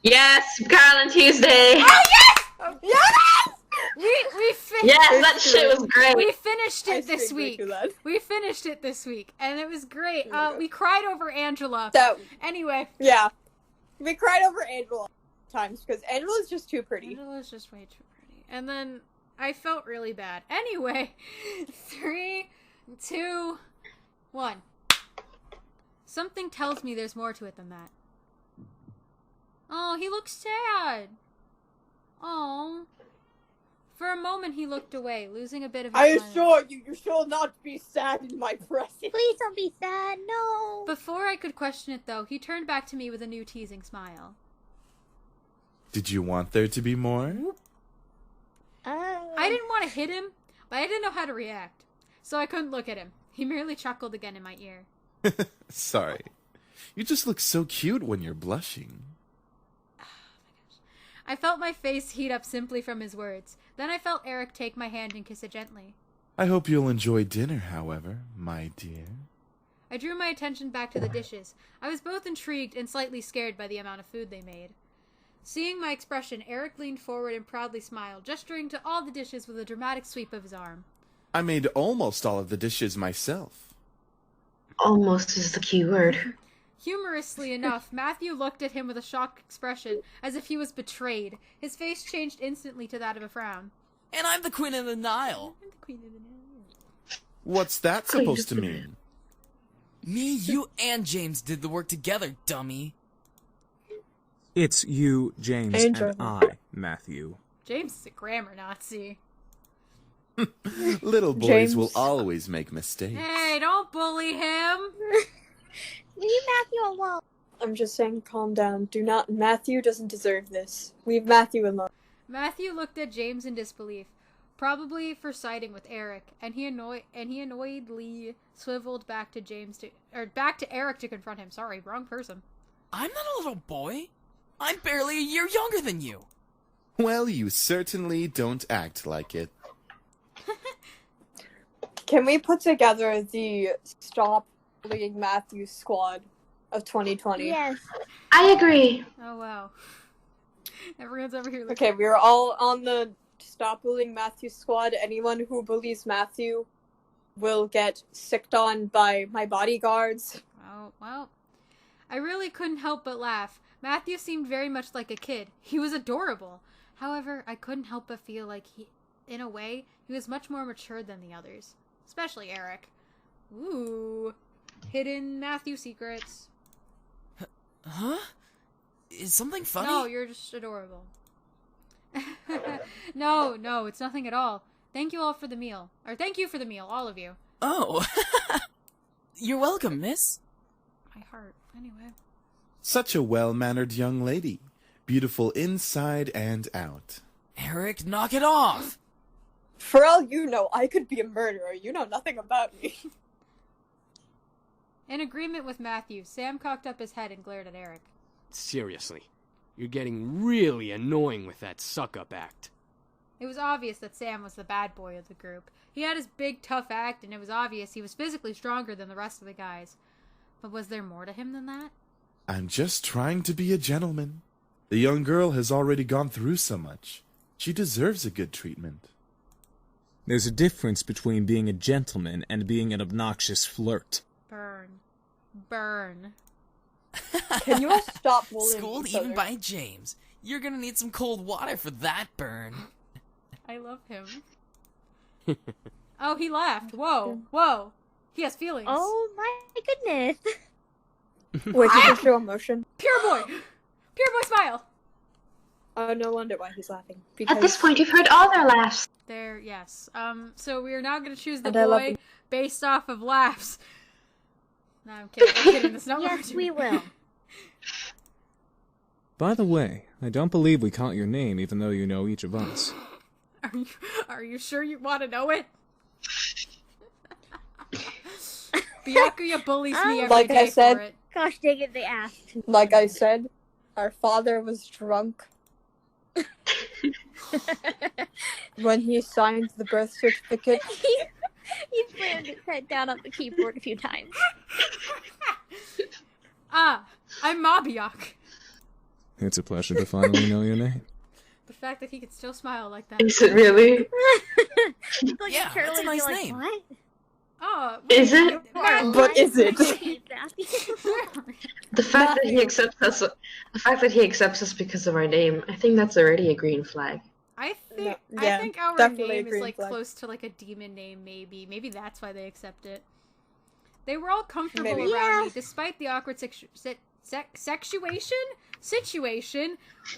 Yes, Carol and Tuesday. Oh yes! Yes! We finished. Yes, that shit was great. We finished it this week. We finished it this week, and it was great. We cried over Angela. So anyway, yeah, we cried over Angela times because Angela's just too pretty. Angela's just way too pretty, and then I felt really bad. Anyway, 3, 2, 1. Something tells me there's more to it than that. Oh, he looks sad. Oh. For a moment, he looked away, losing a bit of his I smile. assure you, you shall not be sad in my presence. Please don't be sad, no. Before I could question it, though, he turned back to me with a new teasing smile. Did you want there to be more? I didn't want to hit him, but I didn't know how to react, so I couldn't look at him. He merely chuckled again in my ear. Sorry. You just look so cute when you're blushing. I felt my face heat up simply from his words. Then I felt Eric take my hand and kiss it gently. I hope you'll enjoy dinner, however, my dear. I drew my attention back to the dishes. I was both intrigued and slightly scared by the amount of food they made. Seeing my expression, Eric leaned forward and proudly smiled, gesturing to all the dishes with a dramatic sweep of his arm. I made almost all of the dishes myself. Almost is the key word. Humorously enough, Matthew looked at him with a shocked expression, as if he was betrayed. His face changed instantly to that of a frown. And I'm the Queen of the Nile. I'm the Queen of the Nile. What's that supposed to mean? Me, you, and James did the work together, dummy. It's you, James, and I, Matthew. James is a grammar Nazi. Little boys James. will always make mistakes. Hey, don't bully him! Leave Matthew alone. I'm just saying, calm down. Do not. Matthew doesn't deserve this. Leave Matthew alone. Matthew looked at James in disbelief, probably for siding with Eric, and he annoyedly swiveled back to back to Eric to confront him. Sorry, wrong person. I'm not a little boy. I'm barely a year younger than you. Well, you certainly don't act like it. Can we put together the Stop Bullying Matthew squad of 2020? Yes. I agree. Oh wow. Everyone's over here. Okay, we're all on the Stop Bullying Matthew squad. Anyone who bullies Matthew will get sicked on by my bodyguards. Oh, well. I really couldn't help but laugh. Matthew seemed very much like a kid. He was adorable. However, I couldn't help but feel like in a way, he was much more mature than the others. Especially Eric. Ooh. Hidden Matthew secrets. Huh? Is something funny? No, you're just adorable. No, it's nothing at all. Thank you all for the meal. Or thank you for the meal, all of you. Oh. You're welcome, miss. My heart. Anyway. Such a well-mannered young lady. Beautiful inside and out. Eric, knock it off! For all you know, I could be a murderer. You know nothing about me. In agreement with Matthew, Sam cocked up his head and glared at Eric. Seriously, you're getting really annoying with that suck-up act. It was obvious that Sam was the bad boy of the group. He had his big, tough act, and it was obvious he was physically stronger than the rest of the guys. But was there more to him than that? I'm just trying to be a gentleman. The young girl has already gone through so much. She deserves a good treatment. There's a difference between being a gentleman and being an obnoxious flirt. Burn. Can you all stop bullying Schooled each even other? by James. You're gonna need some cold water for that burn. I love him. Oh, he laughed. Whoa. He has feelings. Oh my goodness. Wait, he can show emotion. Pure boy smile. Oh, no wonder why he's laughing. At this point, you've heard all their laughs. There, yes. So we are now going to choose the And I love boy him. based off of laughs. No, I'm kidding. That's not what Yes, we're we doing. will. By the way, I don't believe we caught your name, even though you know each of us. Are you sure you want to know it? Byakuya bullies me every Like day I said- for it. Gosh dang it, they asked. Like I said, our father was drunk. When he signed the birth certificate. He slammed his head down on the keyboard a few times. I'm Mabiak. It's a pleasure to finally know your name. The fact that he could still smile like that. Is it really? Like, Yeah, Charlie that's a would be nice like, name. What? Oh, Is it? But is it? The fact that he accepts us because of our name, I think that's already a green flag. I think No, yeah, I think our definitely a name is green like flag. close to like a demon name, maybe. Maybe that's why they accept it. They were all comfortable Maybe. around me, Yeah. despite the awkward situation.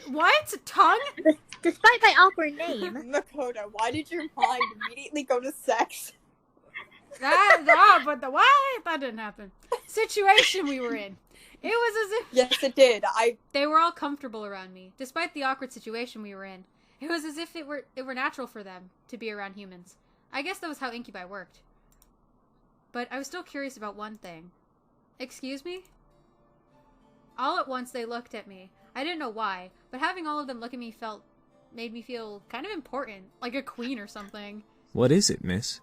What? Tongue? Despite my awkward name. Makoto, why did your mind immediately go to sex? But the what? That didn't happen. Situation we were in. It was as if Yes, it did. they were all comfortable around me, despite the awkward situation we were in. It was as if it were natural for them to be around humans. I guess that was how incubi worked. But I was still curious about one thing. Excuse me? All at once they looked at me. I didn't know why, but having all of them look at me made me feel kind of important, like a queen or something. What is it, miss?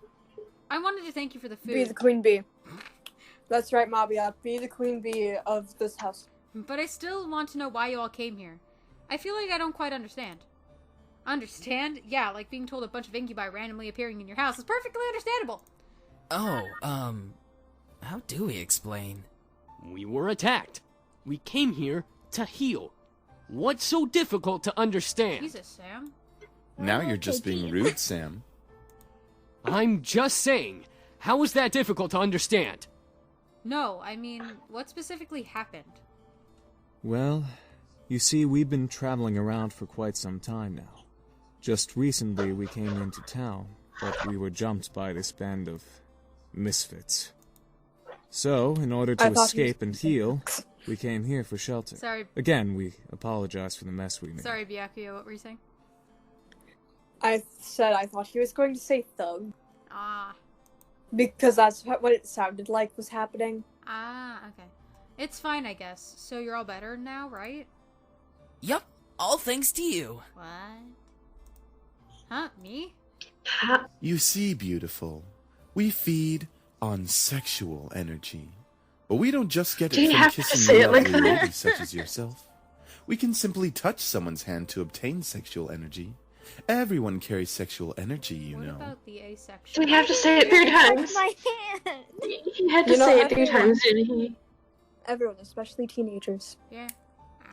I wanted to thank you for the food. Be the queen bee. That's right, Mabia. Be the queen bee of this house. But I still want to know why you all came here. I feel like I don't quite understand. Understand? Yeah, like being told a bunch of incubi randomly appearing in your house is perfectly understandable. Oh, how do we explain? We were attacked. We came here to heal. What's so difficult to understand? Jesus, Sam. Now you're just being rude, Sam. I'm just saying, how is that difficult to understand? No, I mean, what specifically happened? Well, you see, we've been traveling around for quite some time now. Just recently we came into town, but we were jumped by this band of misfits. So, in order to escape and heal, we came here for shelter. Sorry. Again, we apologize for the mess we made. Sorry, Byakuya, what were you saying? I said I thought he was going to say thug. Ah. Because that's what it sounded like was happening. Ah, okay. It's fine, I guess. So you're all better now, right? Yup, all thanks to you. What? Huh? Me? You see, beautiful, we feed on sexual energy. But we don't just get Do you it from have to kissing say it like lovely that? ladies such as yourself. We can simply touch someone's hand to obtain sexual energy. Everyone carries sexual energy, you What know. about the asexual? Do we have to say it 3 times? My hand. He had to You know, say it 3 everyone- times, didn't he? Everyone, especially teenagers. Yeah. Ow.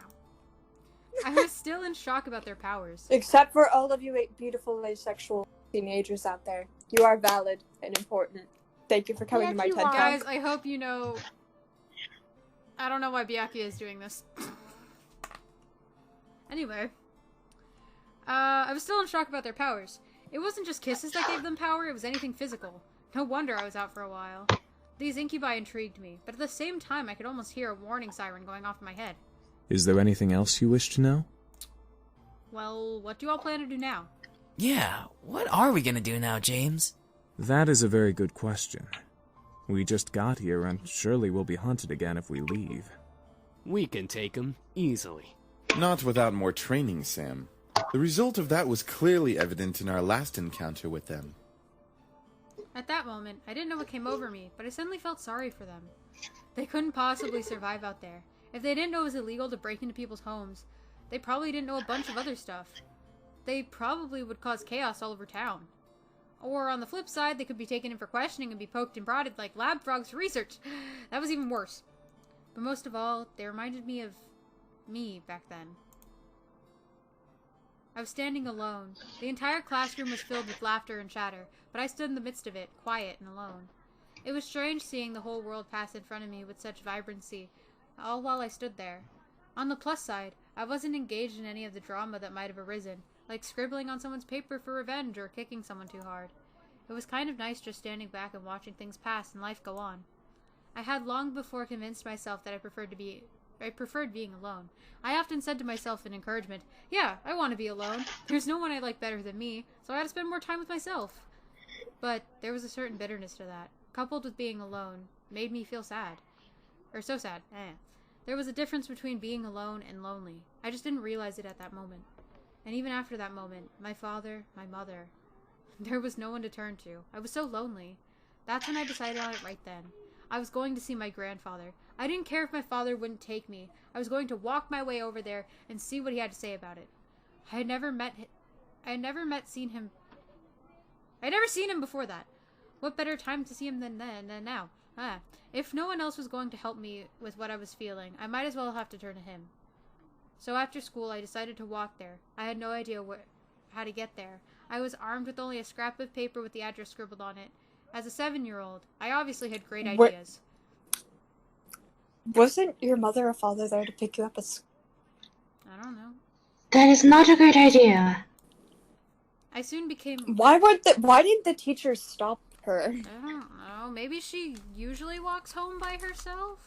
I was still in shock about their powers. Except for all of you beautiful asexual teenagers out there. You are valid and important. Thank you for coming Yes, to my you TED are. Talk. Guys, I hope you know... I don't know why Byakuya is doing this. Anyway. I was still in shock about their powers. It wasn't just kisses that gave them power, it was anything physical. No wonder I was out for a while. These incubi intrigued me, but at the same time I could almost hear a warning siren going off in my head. Is there anything else you wish to know? Well, what do you all plan to do now? Yeah, what are we gonna do now, James? That is a very good question. We just got here and surely we'll be hunted again if we leave. We can take him easily. Not without more training, Sam. The result of that was clearly evident in our last encounter with them. At that moment, I didn't know what came over me, but I suddenly felt sorry for them. They couldn't possibly survive out there. If they didn't know it was illegal to break into people's homes, they probably didn't know a bunch of other stuff. They probably would cause chaos all over town. Or on the flip side, they could be taken in for questioning and be poked and prodded like lab frogs for research. That was even worse. But most of all, they reminded me of me back then. I was standing alone. The entire classroom was filled with laughter and chatter, but I stood in the midst of it, quiet and alone. It was strange seeing the whole world pass in front of me with such vibrancy, all while I stood there. On the plus side, I wasn't engaged in any of the drama that might have arisen, like scribbling on someone's paper for revenge or kicking someone too hard. It was kind of nice just standing back and watching things pass and life go on. I had long before convinced myself that I preferred being alone. I often said to myself in encouragement, yeah, I want to be alone. There's no one I like better than me, so I had to spend more time with myself. But there was a certain bitterness to that, coupled with being alone, made me feel sad. Or so sad, There was a difference between being alone and lonely. I just didn't realize it at that moment. And even after that moment, my father, my mother, there was no one to turn to. I was so lonely. That's when I decided on it right then. I was going to see my grandfather. I didn't care if my father wouldn't take me. I was going to walk my way over there and see what he had to say about it. I had never seen him before that. What better time to see him than now? If no one else was going to help me with what I was feeling, I might as well have to turn to him. So after school, I decided to walk there. I had no idea how to get there. I was armed with only a scrap of paper with the address scribbled on it. As a 7-year-old, I obviously had great ideas. Wasn't your mother or father there to pick you up I don't know. That is not a great idea. I soon became... Why didn't the teachers stop her? I don't know. Maybe she usually walks home by herself?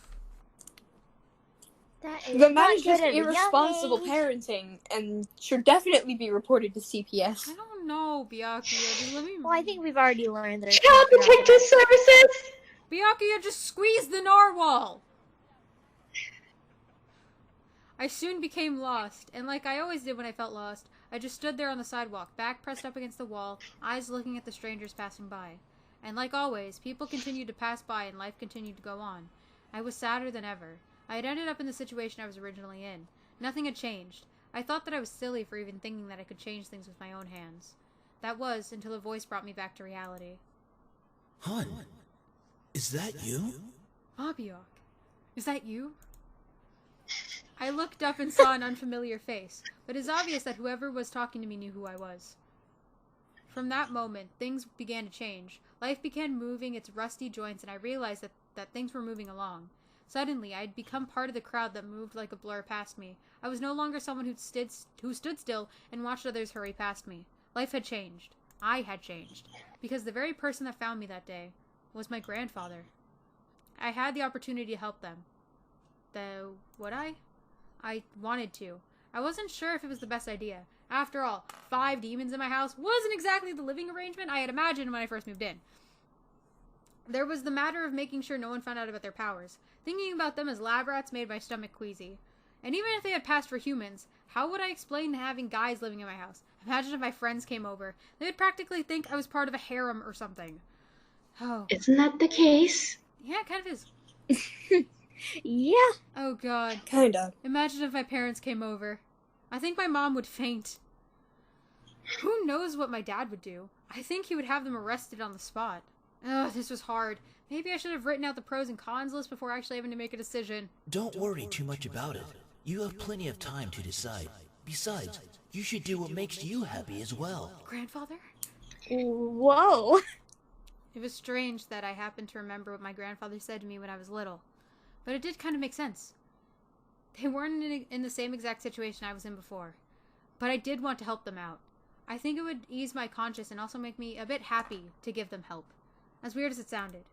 The man is just irresponsible parenting and should definitely be reported to CPS. I don't know, Byakuya. Just let me... Well, I think we've already learned that. Child Protective Services! Byakuya, just squeeze the narwhal! I soon became lost, and like I always did when I felt lost, I just stood there on the sidewalk, back pressed up against the wall, eyes looking at the strangers passing by. And like always, people continued to pass by and life continued to go on. I was sadder than ever. I had ended up in the situation I was originally in. Nothing had changed. I thought that I was silly for even thinking that I could change things with my own hands. That was until a voice brought me back to reality. Hun, is that you? Abiok, is that you? I looked up and saw an unfamiliar face, but it's obvious that whoever was talking to me knew who I was. From that moment, things began to change. Life began moving its rusty joints, and I realized that things were moving along. Suddenly, I had become part of the crowd that moved like a blur past me. I was no longer someone who stood still and watched others hurry past me. Life had changed. I had changed. Because the very person that found me that day was my grandfather. I had the opportunity to help them. Would I? I wanted to. I wasn't sure if it was the best idea. After all, 5 demons in my house wasn't exactly the living arrangement I had imagined when I first moved in. There was the matter of making sure no one found out about their powers. Thinking about them as lab rats made my stomach queasy. And even if they had passed for humans, how would I explain having guys living in my house? Imagine if my friends came over. They would practically think I was part of a harem or something. Oh. Isn't that the case? Yeah, it kind of is. Yeah. Oh god. Kinda. Imagine if my parents came over. I think my mom would faint. Who knows what my dad would do? I think he would have them arrested on the spot. Ugh, this was hard. Maybe I should have written out the pros and cons list before actually having to make a decision. Don't worry too much about it. You have plenty of time to decide. Besides, you should do what makes you happy as well. Grandfather? Whoa. It was strange that I happened to remember what my grandfather said to me when I was little. But it did kind of make sense. They weren't in the same exact situation I was in before. But I did want to help them out. I think it would ease my conscience and also make me a bit happy to give them help. As weird as it sounded.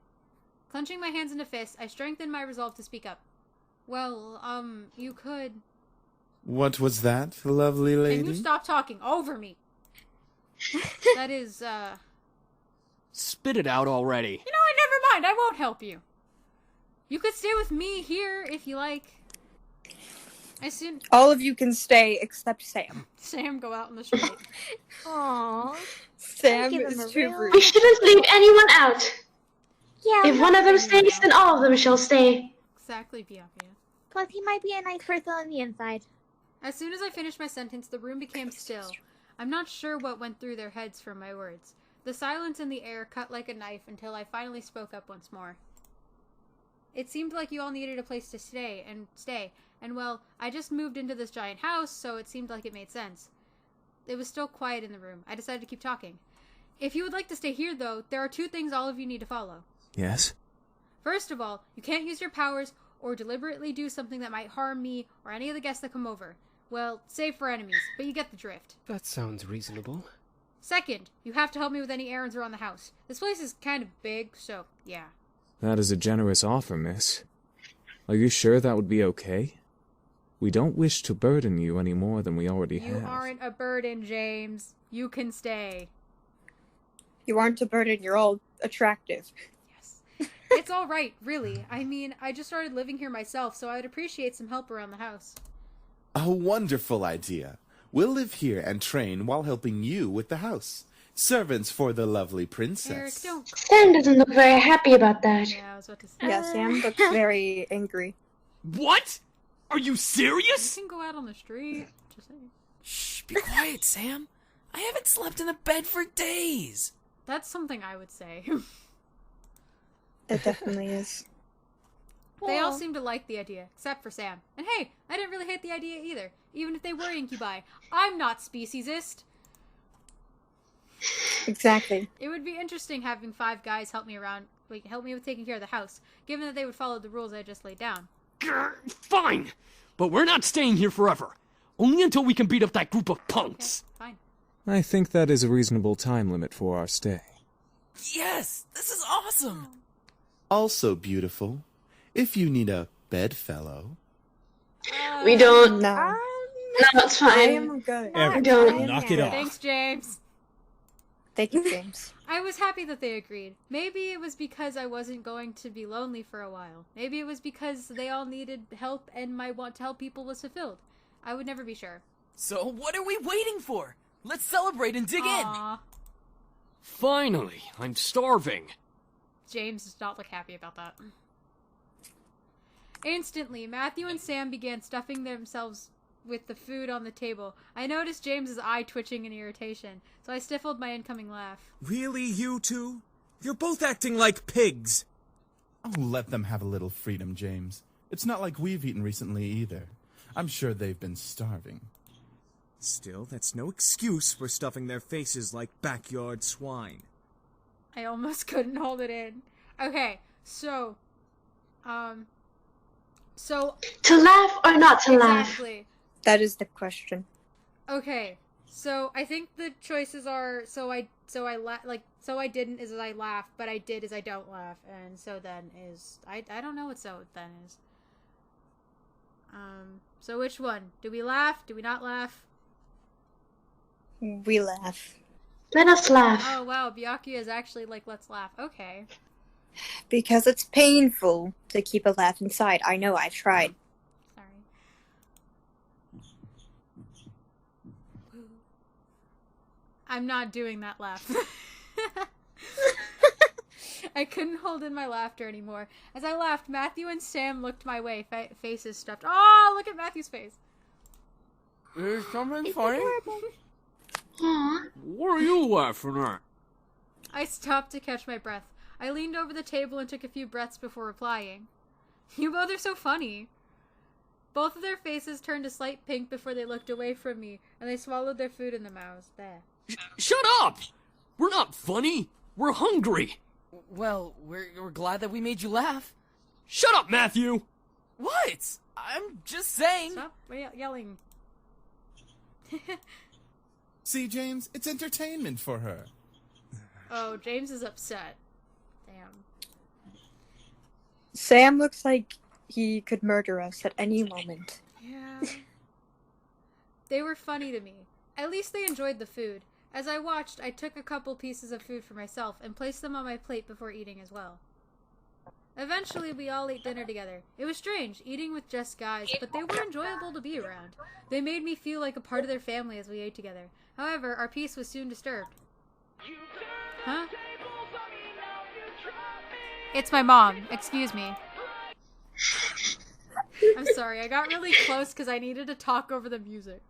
Clenching my hands into fists, I strengthened my resolve to speak up. Well, you could... What was that, lovely lady? Can you stop talking over me? That is, Spit it out already. You know what, never mind, I won't help you. You could stay with me here if you like. All of you can stay except Sam. Sam, go out in the street. Aww. Sam is too rude. We shouldn't leave anyone out. Yeah. If one of them stays, then all of them shall stay. Exactly, Byakuya. Plus, he might be a nice person on the inside. As soon as I finished my sentence, the room became still. I'm not sure what went through their heads from my words. The silence in the air cut like a knife until I finally spoke up once more. It seemed like you all needed a place to stay, and well, I just moved into this giant house, so it seemed like it made sense. It was still quiet in the room. I decided to keep talking. If you would like to stay here, though, there are 2 things all of you need to follow. Yes? First of all, you can't use your powers or deliberately do something that might harm me or any of the guests that come over. Well, save for enemies, but you get the drift. That sounds reasonable. Second, you have to help me with any errands around the house. This place is kind of big, so yeah. That is a generous offer, miss. Are you sure that would be okay? We don't wish to burden you any more than we already have. You aren't a burden, James. You can stay. You aren't a burden, you're all attractive. Yes. It's alright, really. I mean, I just started living here myself, so I would appreciate some help around the house. A wonderful idea. We'll live here and train while helping you with the house. Servants for the lovely princess. Eric, don't. Sam doesn't look very happy about that. Yeah, I was about to say. Yeah, Sam looks very angry. What? Are you You serious? can go out on the street. Just saying. Shh, be quiet, Sam. I haven't slept in a bed for days. That's something I would say. It definitely is. They all seem to like the idea, except for Sam. And hey, I didn't really hate the idea either, even if they were incubi. I'm not speciesist. Exactly. It would be interesting having 5 guys help me with taking care of the house, given that they would follow the rules I just laid down. Grr, fine, but we're not staying here forever. Only until we can beat up that group of punks. Okay, fine. I think that is a reasonable time limit for our stay. Yes, this is awesome. Also beautiful, if you need a bedfellow. We don't. No. No, it's I fine. am good. We don't. Knock it off. Thanks, James. Thank you, James. I was happy that they agreed. Maybe it was because I wasn't going to be lonely for a while. Maybe it was because they all needed help and my want to help people was fulfilled. I would never be sure. So what are we waiting for? Let's celebrate and dig Aww. Finally, I'm starving. James does not look happy about that. Instantly, Matthew and Sam began stuffing themselves with the food on the table. I noticed James's eye twitching in irritation, so I stifled my incoming laugh. Really, you two? You're both acting like pigs. Oh, let them have a little freedom, James. It's not like we've eaten recently either. I'm sure they've been starving. Still, that's no excuse for stuffing their faces like backyard swine. I almost couldn't hold it in. Okay, so... To laugh or not to laugh? Exactly. That is the question. Okay, so I think the choices are so I didn't is I laugh, but I did is I don't laugh, and so then is I don't know what so then is. So which one? Do we laugh? Do we not laugh? We laugh. Let us laugh. Oh wow, Byakuya is actually like, let's laugh. Okay. Because it's painful to keep a laugh inside. I know, I tried. Sorry. I'm not doing that laugh. I couldn't hold in my laughter anymore. As I laughed, Matthew and Sam looked my way, faces stuffed. Oh, look at Matthew's face. Is something funny? Aww. What are you laughing at? I stopped to catch my breath. I leaned over the table and took a few breaths before replying. You both are so funny. Both of their faces turned a slight pink before they looked away from me, and they swallowed their food in their mouths. There. Shut up! We're not funny. We're hungry. Well, we're glad that we made you laugh. Shut up, Matthew! What? I'm just saying. Stop yelling. See, James, it's entertainment for her. Oh, James is upset. Damn. Sam looks like he could murder us at any moment. Yeah. They were funny to me. At least they enjoyed the food. As I watched, I took a couple pieces of food for myself and placed them on my plate before eating as well. Eventually, we all ate dinner together. It was strange, eating with just guys, but they were enjoyable to be around. They made me feel like a part of their family as we ate together. However, our peace was soon disturbed. Huh? It's my mom. Excuse me. I'm sorry, I got really close because I needed to talk over the music.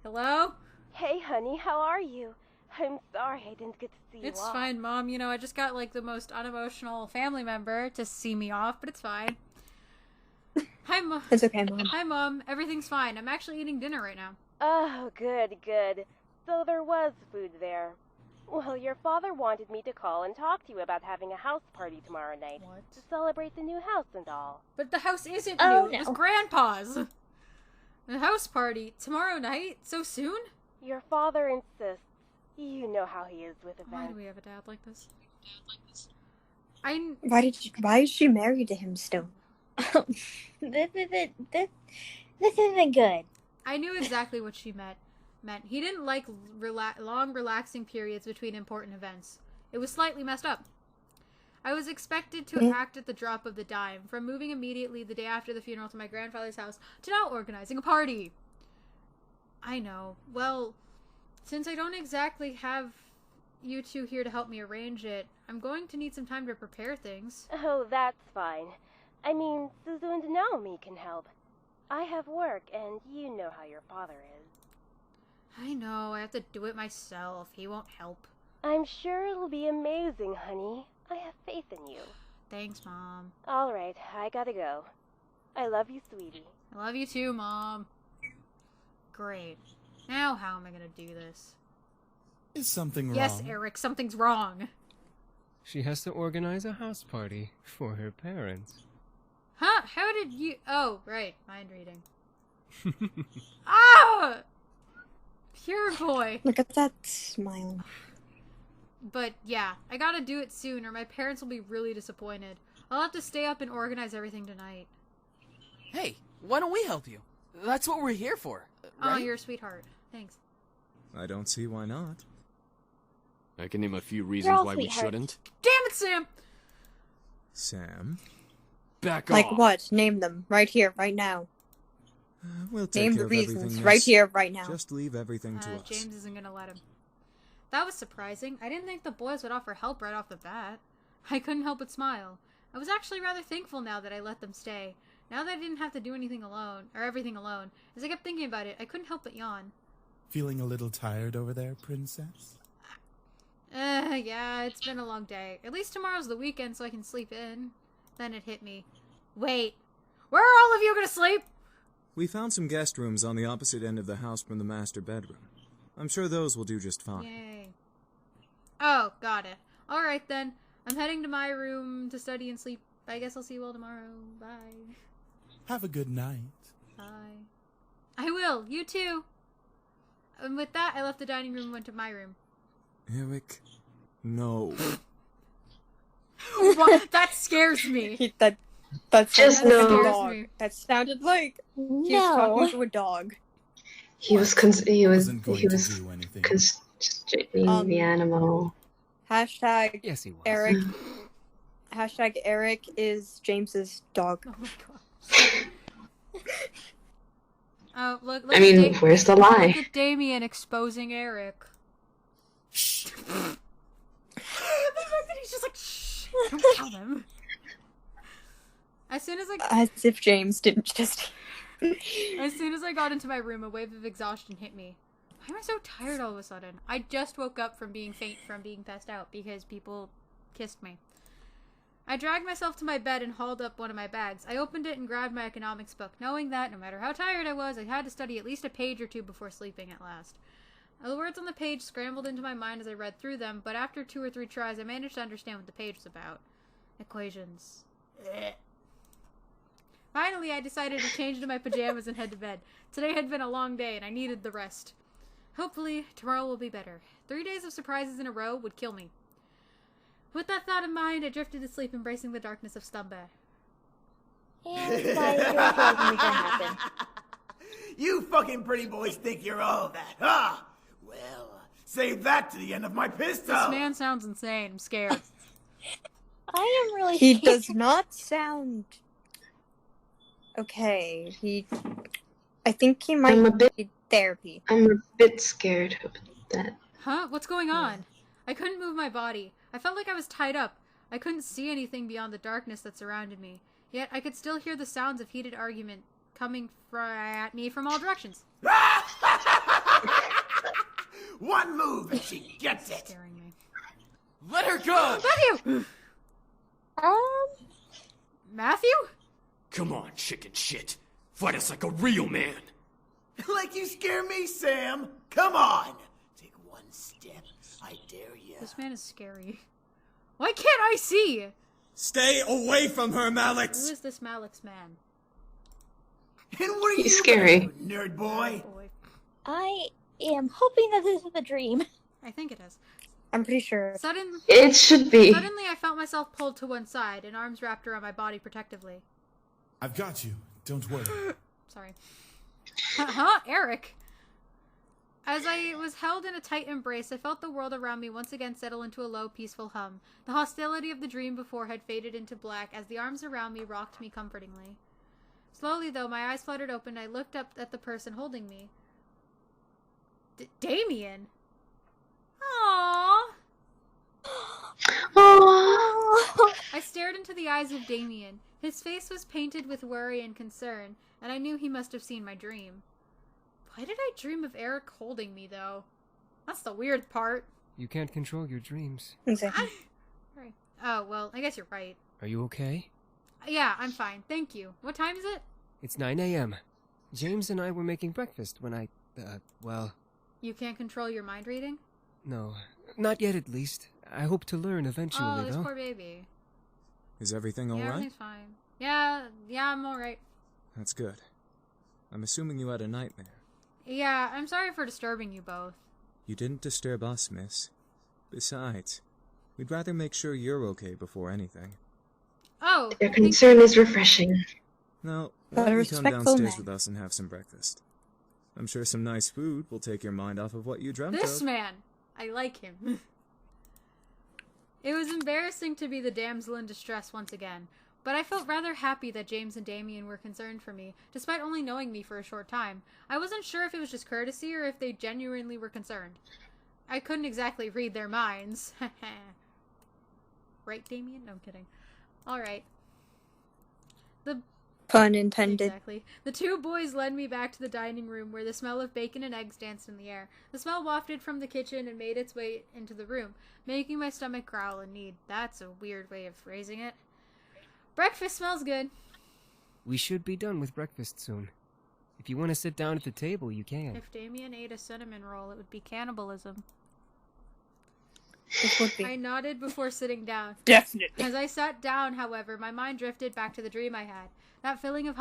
Hello? Hey, honey, how are you? I'm sorry I didn't get to see you It's off. fine, Mom. You know, I just got, like, the most unemotional family member to see me off, but it's fine. Hi, Mom. It's okay, Mom. Hi, Mom. Everything's fine. I'm actually eating dinner right now. Oh, good, good. So there was food there. Well, your father wanted me to call and talk to you about having a house party tomorrow night. What? To celebrate the new house and all. But the house isn't Oh, new. It was no. Grandpa's. The house party? Tomorrow night? So soon? Your father insists. You know how he is with Why do events. we have a dad like this? Why is she married to him still? This isn't good. I knew exactly what she meant. He didn't like long, relaxing periods between important events. It was slightly messed up. I was expected to act at the drop of the dime, from moving immediately the day after the funeral to my grandfather's house to now organizing a party. I know. Well, since I don't exactly have you two here to help me arrange it, I'm going to need some time to prepare things. Oh, that's fine. I mean, Suzu and Naomi can help. I have work, and you know how your father is. I know, I have to do it myself. He won't help. I'm sure it'll be amazing, honey. I have faith in you. Thanks, Mom. Alright, I gotta go. I love you, sweetie. I love you too, Mom. Great. Now how am I gonna do this? Is something wrong? Yes, Eric, something's wrong. She has to organize a house party for her parents. Huh? How did you... Oh, right. Mind reading. Ah! Pure boy. Look at that smile. But yeah, I gotta do it soon or my parents will be really disappointed. I'll have to stay up and organize everything tonight. Hey, why don't we help you? That's what we're here for, right? Oh, you're a sweetheart. Thanks. I don't see why not. I can name a few reasons why we sweethearts. shouldn't. Damn it, Sam! Sam? Back Like off. what? Name them. Right here, right now. We'll take Name care the of everything, reasons. miss. Right here, right now. Just leave everything to us. James isn't gonna let him. That was surprising. I didn't think the boys would offer help right off the bat. I couldn't help but smile. I was actually rather thankful now that I let them stay. Now that I didn't have to do anything alone, or everything alone. As I kept thinking about it, I couldn't help but yawn. Feeling a little tired over there, princess? Yeah, it's been a long day. At least tomorrow's the weekend so I can sleep in. Then it hit me. Wait, where are all of you gonna sleep? We found some guest rooms on the opposite end of the house from the master bedroom. I'm sure those will do just fine. Yay. Oh, got it. Alright then. I'm heading to my room to study and sleep. I guess I'll see you all tomorrow. Bye. Have a good night. Bye. I will. You too. And with that, I left the dining room and went to my room. Eric, no. What? That scares me. That's Just a no. dog. That sounded like he was No. talking to a dog. He was Wasn't going to do anything. constraining the animal. Hashtag Yes, he was. Eric. Hashtag Eric is James's dog. Oh my god. Oh, look I mean, where's the lie? Look at Damien exposing Eric. Shh. The fact that he's just like, shh, don't tell them. As soon as As if James didn't just... As soon as I got into my room, a wave of exhaustion hit me. Why am I so tired all of a sudden? I just woke up from being faint from being passed out because people kissed me. I dragged myself to my bed and hauled up one of my bags. I opened it and grabbed my economics book, knowing that, no matter how tired I was, I had to study at least a page or two before sleeping at last. The words on the page scrambled into my mind as I read through them, but after 2 or 3 tries, I managed to understand what the page was about. Equations. Ugh. Finally, I decided to change into my pajamas and head to bed. Today had been a long day, and I needed the rest. Hopefully, tomorrow will be better. 3 days of surprises in a row would kill me. With that thought in mind, I drifted to sleep, embracing the darkness of slumber. And why is your going to happen? You fucking pretty boys think you're all that, huh? Well, save that to the end of my pistol. This man sounds insane. I'm scared. I am really He scared. does not sound... Okay, I think he might need therapy. I'm a bit scared of that. Huh? What's going on? I couldn't move my body. I felt like I was tied up. I couldn't see anything beyond the darkness that surrounded me. Yet I could still hear the sounds of heated argument coming at me from all directions. One move and she gets it. Scaring me. Let her go! Matthew! Matthew? Come on, chicken shit. Fight us like a real man. Like you scare me, Sam. Come on. Take one step. I dare you. This man is scary. Why can't I see? Stay away from her, Malix! Who is this Malix man? And what are He's you scary. gonna do, nerd boy? I am hoping that this is a dream. I think it is. I'm pretty sure. It should be. Suddenly I felt myself pulled to one side and arms wrapped around my body protectively. I've got you. Don't worry. Sorry. Huh? Eric? As I was held in a tight embrace, I felt the world around me once again settle into a low, peaceful hum. The hostility of the dream before had faded into black as the arms around me rocked me comfortingly. Slowly, though, my eyes fluttered open and I looked up at the person holding me. Damien? Aww. Oh. I stared into the eyes of Damien. His face was painted with worry and concern, and I knew he must have seen my dream. Why did I dream of Eric holding me, though? That's the weird part. You can't control your dreams. Exactly. Right. Oh, well, I guess you're right. Are you okay? Yeah, I'm fine. Thank you. What time is it? It's 9 a.m. James and I were making breakfast when I, well... You can't control your mind reading? No. Not yet, at least. I hope to learn eventually, Oh, this though. poor baby. Is everything Yeah, alright? everything's fine. Yeah, I'm alright. That's good. I'm assuming you had a nightmare. Yeah, I'm sorry for disturbing you both. You didn't disturb us, miss. Besides, we'd rather make sure you're okay before anything. Oh. Your concern is refreshing. Now, But why don't a you come respectful downstairs man. with us and have some breakfast? I'm sure some nice food will take your mind off of what you dreamt This of. man. I like him. It was embarrassing to be the damsel in distress once again, but I felt rather happy that James and Damien were concerned for me, despite only knowing me for a short time. I wasn't sure if it was just courtesy or if they genuinely were concerned. I couldn't exactly read their minds. Right, Damien? No, I'm kidding. Alright. Pun intended. Exactly. The two boys led me back to the dining room where the smell of bacon and eggs danced in the air. The smell wafted from the kitchen and made its way into the room, making my stomach growl in need. That's a weird way of phrasing it. Breakfast smells good. We should be done with breakfast soon. If you want to sit down at the table, you can. If Damien ate a cinnamon roll, it would be cannibalism. It would be. I nodded before sitting down. Definitely. As I sat down, however, my mind drifted back to the dream I had. That feeling of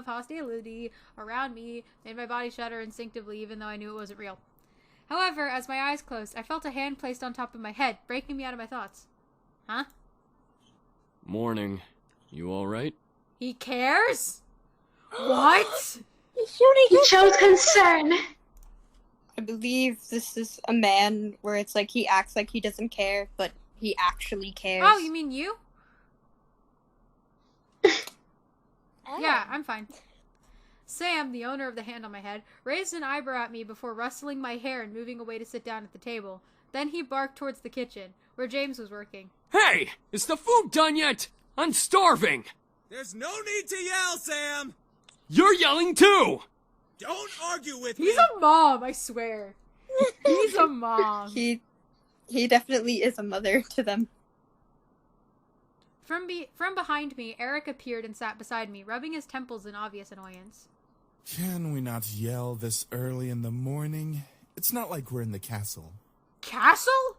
hostility around me made my body shudder instinctively, even though I knew it wasn't real. However, as my eyes closed, I felt a hand placed on top of my head, breaking me out of my thoughts. Huh? Morning. You alright? He cares? What? He shows concern. I believe this is a man where it's like he acts like he doesn't care, but he actually cares. Oh, you mean you? Yeah, I'm fine. Sam, the owner of the hand on my head, raised an eyebrow at me before rustling my hair and moving away to sit down at the table. Then he barked towards the kitchen, where James was working. Hey! Is the food done yet? I'm starving! There's no need to yell, Sam! You're yelling too! Don't argue with me! He's a mom, I swear. He's a mom. He definitely is a mother to them. From behind me, Eric appeared and sat beside me, rubbing his temples in obvious annoyance. Can we not yell this early in the morning? It's not like we're in the castle. Castle?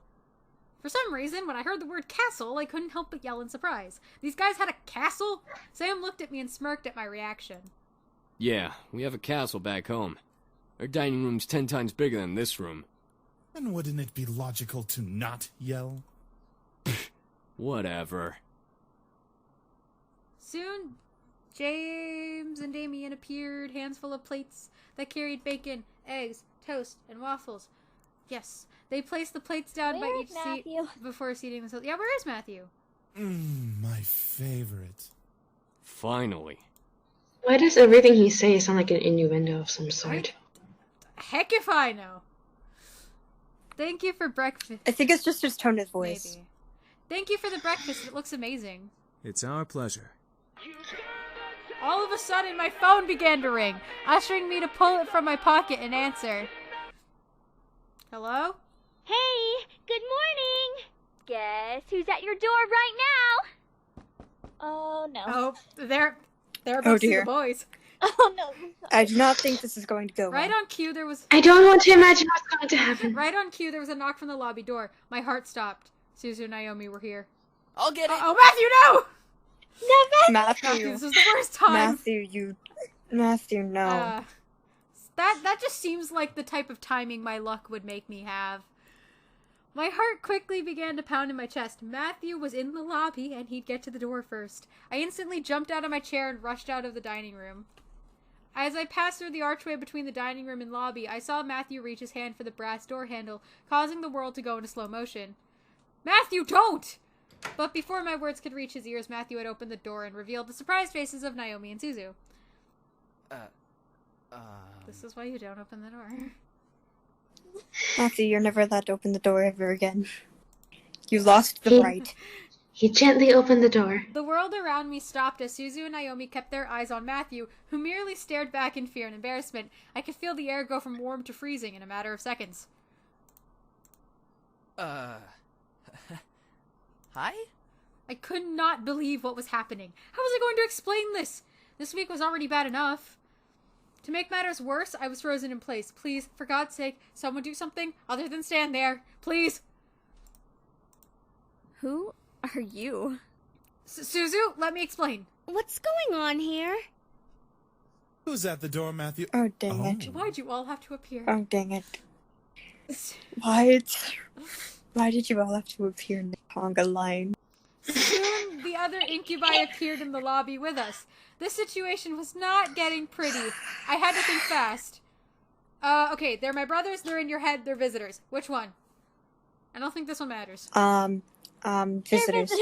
For some reason, when I heard the word castle, I couldn't help but yell in surprise. These guys had a castle? Sam looked at me and smirked at my reaction. Yeah, we have a castle back home. Our dining room's 10 times bigger than this room. And wouldn't it be logical to not yell? Whatever. Soon, James and Damien appeared, hands full of plates that carried bacon, eggs, toast, and waffles. Yes, they placed the plates down by each seat before seating themselves. Yeah, where is Matthew? My favorite. Finally. Why does everything he says sound like an innuendo of some sort? Heck if I know. Thank you for breakfast. I think it's just his tone of voice. Maybe. Thank you for the breakfast. It looks amazing. It's our pleasure. All of a sudden, my phone began to ring, ushering me to pull it from my pocket and answer. Hello? Hey, good morning. Guess who's at your door right now? Oh, no. Oh, they're Oh, about to see dear. the boys. Oh, no. I do not think this is going to go Right well. on cue, there was... I don't want to imagine what's going to happen. Right on cue, there was a knock from the lobby door. My heart stopped. Suzu and Naomi were here. I'll get it. Oh, Matthew, no! Matthew, This is the worst time. Matthew, no. That just seems like the type of timing my luck would make me have. My heart quickly began to pound in my chest. Matthew was in the lobby, and he'd get to the door first. I instantly jumped out of my chair and rushed out of the dining room. As I passed through the archway between the dining room and lobby, I saw Matthew reach his hand for the brass door handle, causing the world to go into slow motion. Matthew, don't! But before my words could reach his ears, Matthew had opened the door and revealed the surprised faces of Naomi and Suzu. This is why you don't open the door. Matthew, you're never allowed to open the door ever again. You lost the right. He gently opened the door. The world around me stopped as Suzu and Naomi kept their eyes on Matthew, who merely stared back in fear and embarrassment. I could feel the air go from warm to freezing in a matter of seconds. Hi? I could not believe what was happening. How was I going to explain this? This week was already bad enough. To make matters worse, I was frozen in place. Please, for God's sake, someone do something other than stand there. Please. Who are you? Suzu, let me explain. What's going on here? Who's at the door, Matthew? Oh, dang it. Why'd you all have to appear? Oh, dang it. Why did you all have to appear in the conga line? Soon, the other incubi appeared in the lobby with us. This situation was not getting pretty. I had to think fast. Okay, they're my brothers, they're in your head, they're visitors. Which one? I don't think this one matters. Visitors.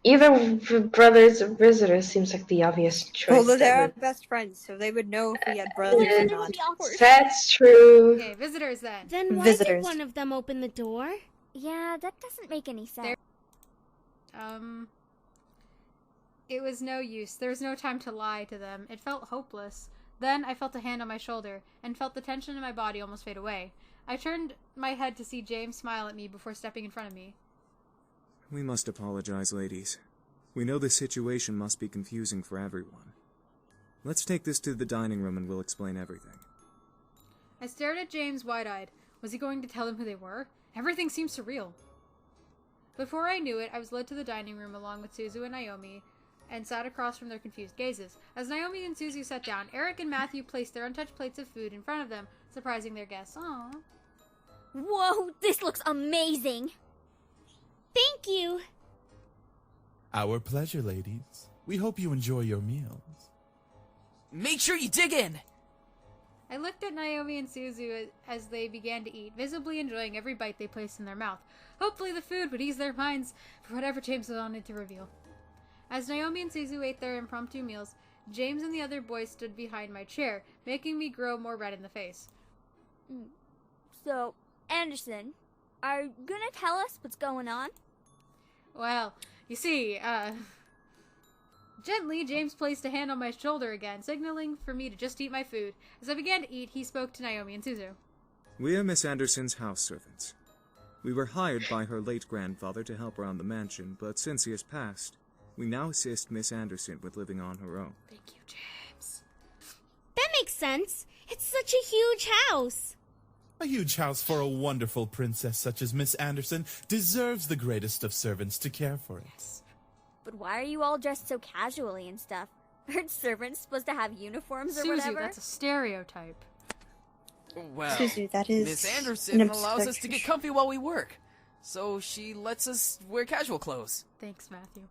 Either brothers or visitors seems like the obvious choice. Well, they're our best friends, so they would know if we had brothers or not. That's true. Okay, visitors then. Then why did one of them open the door? Yeah, that doesn't make any sense. It was no use. There was no time to lie to them. It felt hopeless. Then I felt a hand on my shoulder, and felt the tension in my body almost fade away. I turned my head to see James smile at me before stepping in front of me. We must apologize, ladies. We know this situation must be confusing for everyone. Let's take this to the dining room and we'll explain everything. I stared at James wide-eyed. Was he going to tell them who they were? Everything seemed surreal. Before I knew it, I was led to the dining room along with Suzu and Naomi, and sat across from their confused gazes. As Naomi and Suzu sat down, Eric and Matthew placed their untouched plates of food in front of them, surprising their guests. Aww. Whoa, this looks amazing! Thank you! Our pleasure, ladies. We hope you enjoy your meals. Make sure you dig in! I looked at Naomi and Suzu as they began to eat, visibly enjoying every bite they placed in their mouth. Hopefully the food would ease their minds for whatever James wanted to reveal. As Naomi and Suzu ate their impromptu meals, James and the other boys stood behind my chair, making me grow more red in the face. So, Anderson, are you gonna tell us what's going on? Well, you see, Gently, James placed a hand on my shoulder again, signaling for me to just eat my food. As I began to eat, he spoke to Naomi and Suzu. We are Miss Anderson's house servants. We were hired by her late grandfather to help around the mansion, but since he has passed, we now assist Miss Anderson with living on her own. Thank you, James. That makes sense. It's such a huge house. A huge house for a wonderful princess such as Miss Anderson deserves the greatest of servants to care for it. Yes. But why are you all dressed so casually and stuff? Aren't servants supposed to have uniforms or whatever? Suzu, that's a stereotype. Well, Suzu, that is Miss Anderson an allows us to get obstetric- comfy while we work, so she lets us wear casual clothes. Thanks, Matthew.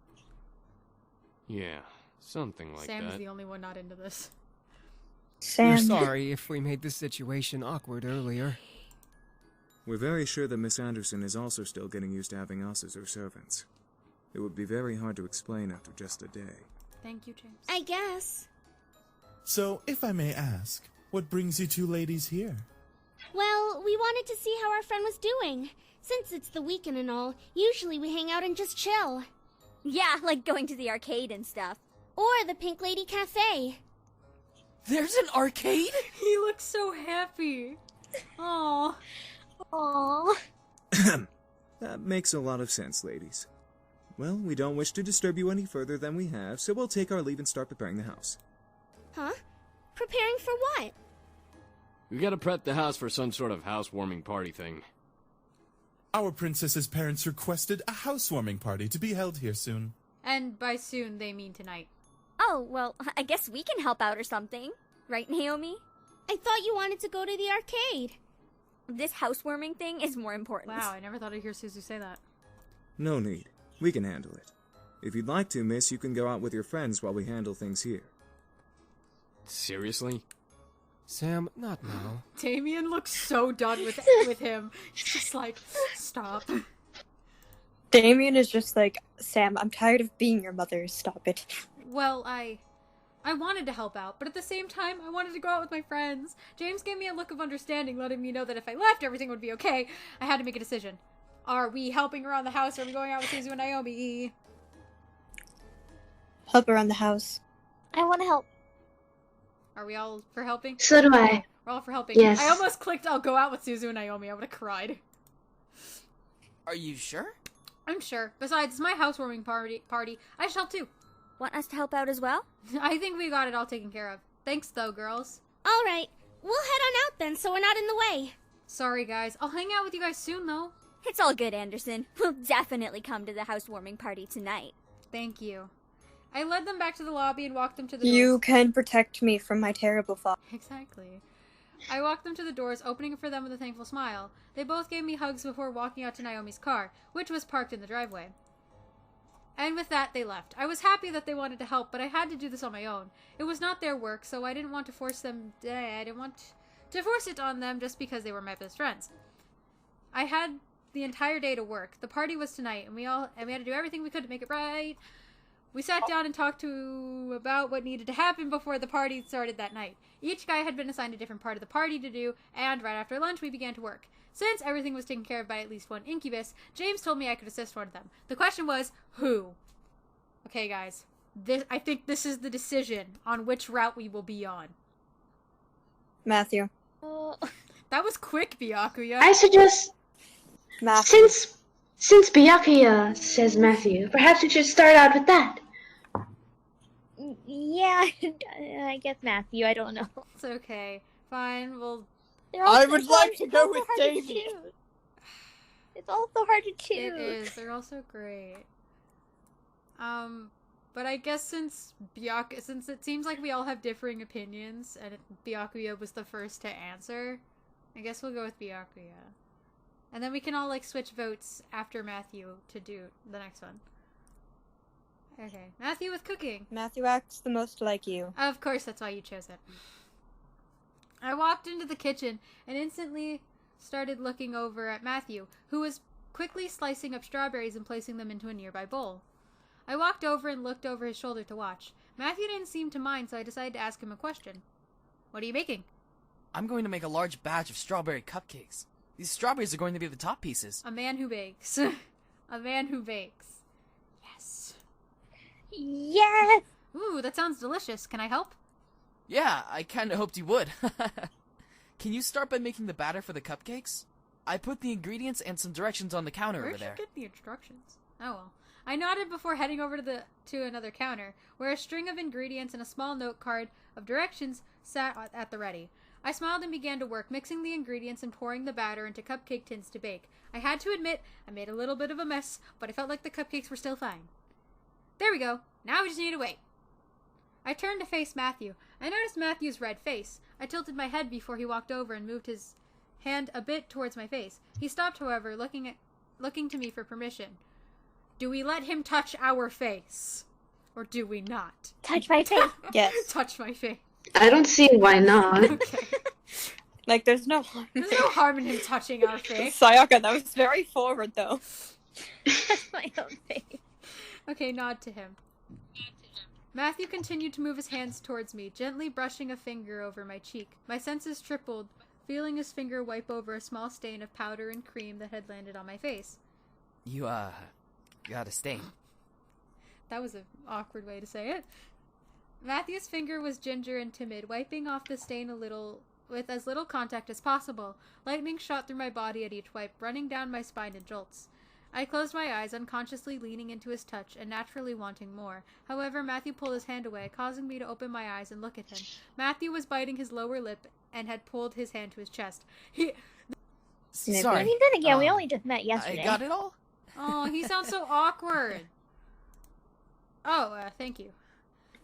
Yeah, something like Sam's that. the only one not into this. We're Sam. sorry if we made this situation awkward earlier. We're very sure that Miss Anderson is also still getting used to having us as her servants. It would be very hard to explain after just a day. Thank you, James. I guess. So, if I may ask, what brings you two ladies here? Well, we wanted to see how our friend was doing. Since it's the weekend and all, usually we hang out and just chill. Yeah, like going to the arcade and stuff. Or the Pink Lady Cafe. There's an arcade? He looks so happy. Aww. Aww. That makes a lot of sense, ladies. Well, we don't wish to disturb you any further than we have, so we'll take our leave and start preparing the house. Huh? Preparing for what? We gotta prep the house for some sort of housewarming party thing. Our princess's parents requested a housewarming party to be held here soon. And by soon, they mean tonight. Oh, well, I guess we can help out or something. Right, Naomi? I thought you wanted to go to the arcade. This housewarming thing is more important. Wow, I never thought I'd hear Suzu say that. No need. We can handle it. If you'd like to, miss, you can go out with your friends while we handle things here. Seriously? Sam, not now. Damien looks so done with him. He's just like, stop. Damien is just like, Sam, I'm tired of being your mother. Stop it. Well, I wanted to help out, but at the same time, I wanted to go out with my friends. James gave me a look of understanding, letting me know that if I left, everything would be okay. I had to make a decision. Are we helping around the house, or are we going out with Suzu and Naomi? Help around the house. I want to help. Are we all for helping? So do I. We're all for helping. Yes. I almost clicked I'll go out with Suzu and Naomi. I would have cried. Are you sure? I'm sure. Besides, it's my housewarming party. I should help too. Want us to help out as well? I think we got it all taken care of. Thanks though, girls. All right. We'll head on out then, so we're not in the way. Sorry, guys. I'll hang out with you guys soon, though. It's all good, Anderson. We'll definitely come to the housewarming party tonight. Thank you. I led them back to the lobby and walked them to the doors. You can protect me from my terrible father. Exactly. I walked them to the doors, opening for them with a thankful smile. They both gave me hugs before walking out to Naomi's car, which was parked in the driveway. And with that, they left. I was happy that they wanted to help, but I had to do this on my own. It was not their work, so I didn't want to force them. I didn't want to force it on them just because they were my best friends. I had the entire day to work. The party was tonight, and we had to do everything we could to make it right. We sat down and talked about what needed to happen before the party started that night. Each guy had been assigned a different part of the party to do, and right after lunch, we began to work. Since everything was taken care of by at least one incubus, James told me I could assist one of them. The question was, who? Okay, guys. I think this is the decision on which route we will be on. Matthew. That was quick, Byakuya. I suggest, Matthew. since Byakuya says Matthew, perhaps we should start out with that. Yeah, I guess Matthew. I don't know. It's okay. Fine, we'll... I would like to go with Davey. It's all so hard to choose. It is. They're all so great. But I guess since it seems like we all have differing opinions, and Byakuya was the first to answer, I guess we'll go with Byakuya. And then we can all, like, switch votes after Matthew to do the next one. Okay. Matthew with cooking. Matthew acts the most like you. Of course, that's why you chose it. I walked into the kitchen and instantly started looking over at Matthew, who was quickly slicing up strawberries and placing them into a nearby bowl. I walked over and looked over his shoulder to watch. Matthew didn't seem to mind, so I decided to ask him a question. What are you making? I'm going to make a large batch of strawberry cupcakes. These strawberries are going to be the top pieces. A man who bakes. A man who bakes. Yes. Yes! Ooh, that sounds delicious. Can I help? Yeah, I kinda hoped you would. Can you start by making the batter for the cupcakes? I put the ingredients and some directions on the counter over there. Where'd you get the instructions? Oh well. I nodded before heading over to another counter, where a string of ingredients and a small note card of directions sat at the ready. I smiled and began to work, mixing the ingredients and pouring the batter into cupcake tins to bake. I had to admit, I made a little bit of a mess, but I felt like the cupcakes were still fine. There we go. Now we just need to wait. I turned to face Matthew. I noticed Matthew's red face. I tilted my head before he walked over and moved his hand a bit towards my face. He stopped, however, looking to me for permission. Do we let him touch our face? Or do we not? Touch my face. Yes. Touch my face. I don't see why not. Okay. Like, there's no harm. There's no harm in him touching our face. Sayaka, that was very forward, though. Touch my own face. Okay, nod to him. Matthew continued to move his hands towards me, gently brushing a finger over my cheek. My senses tripled, feeling his finger wipe over a small stain of powder and cream that had landed on my face. You, got a stain. That was an awkward way to say it. Matthew's finger was ginger and timid, wiping off the stain with as little contact as possible. Lightning shot through my body at each wipe, running down my spine in jolts. I closed my eyes, unconsciously leaning into his touch and naturally wanting more. However, Matthew pulled his hand away, causing me to open my eyes and look at him. Matthew was biting his lower lip and had pulled his hand to his chest. Sorry. I mean, then again, we only just met yesterday. I got it all? Oh, he sounds so awkward. Oh, thank you.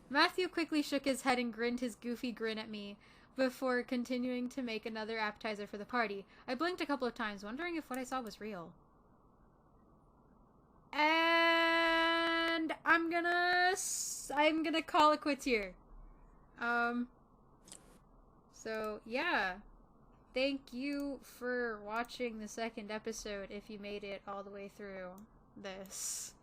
Matthew quickly shook his head and grinned his goofy grin at me before continuing to make another appetizer for the party. I blinked a couple of times, wondering if what I saw was real. And I'm gonna call it quits here. So yeah, thank you for watching the second episode if you made it all the way through this.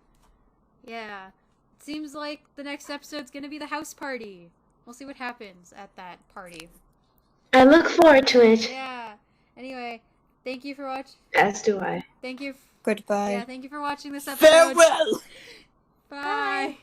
Yeah, it seems like the next episode's gonna be the house party. We'll see what happens at that party. I look forward to it. Yeah. Anyway, thank you for watching. As do I. Thank you. Goodbye. Yeah, thank you for watching this episode. Farewell! Bye.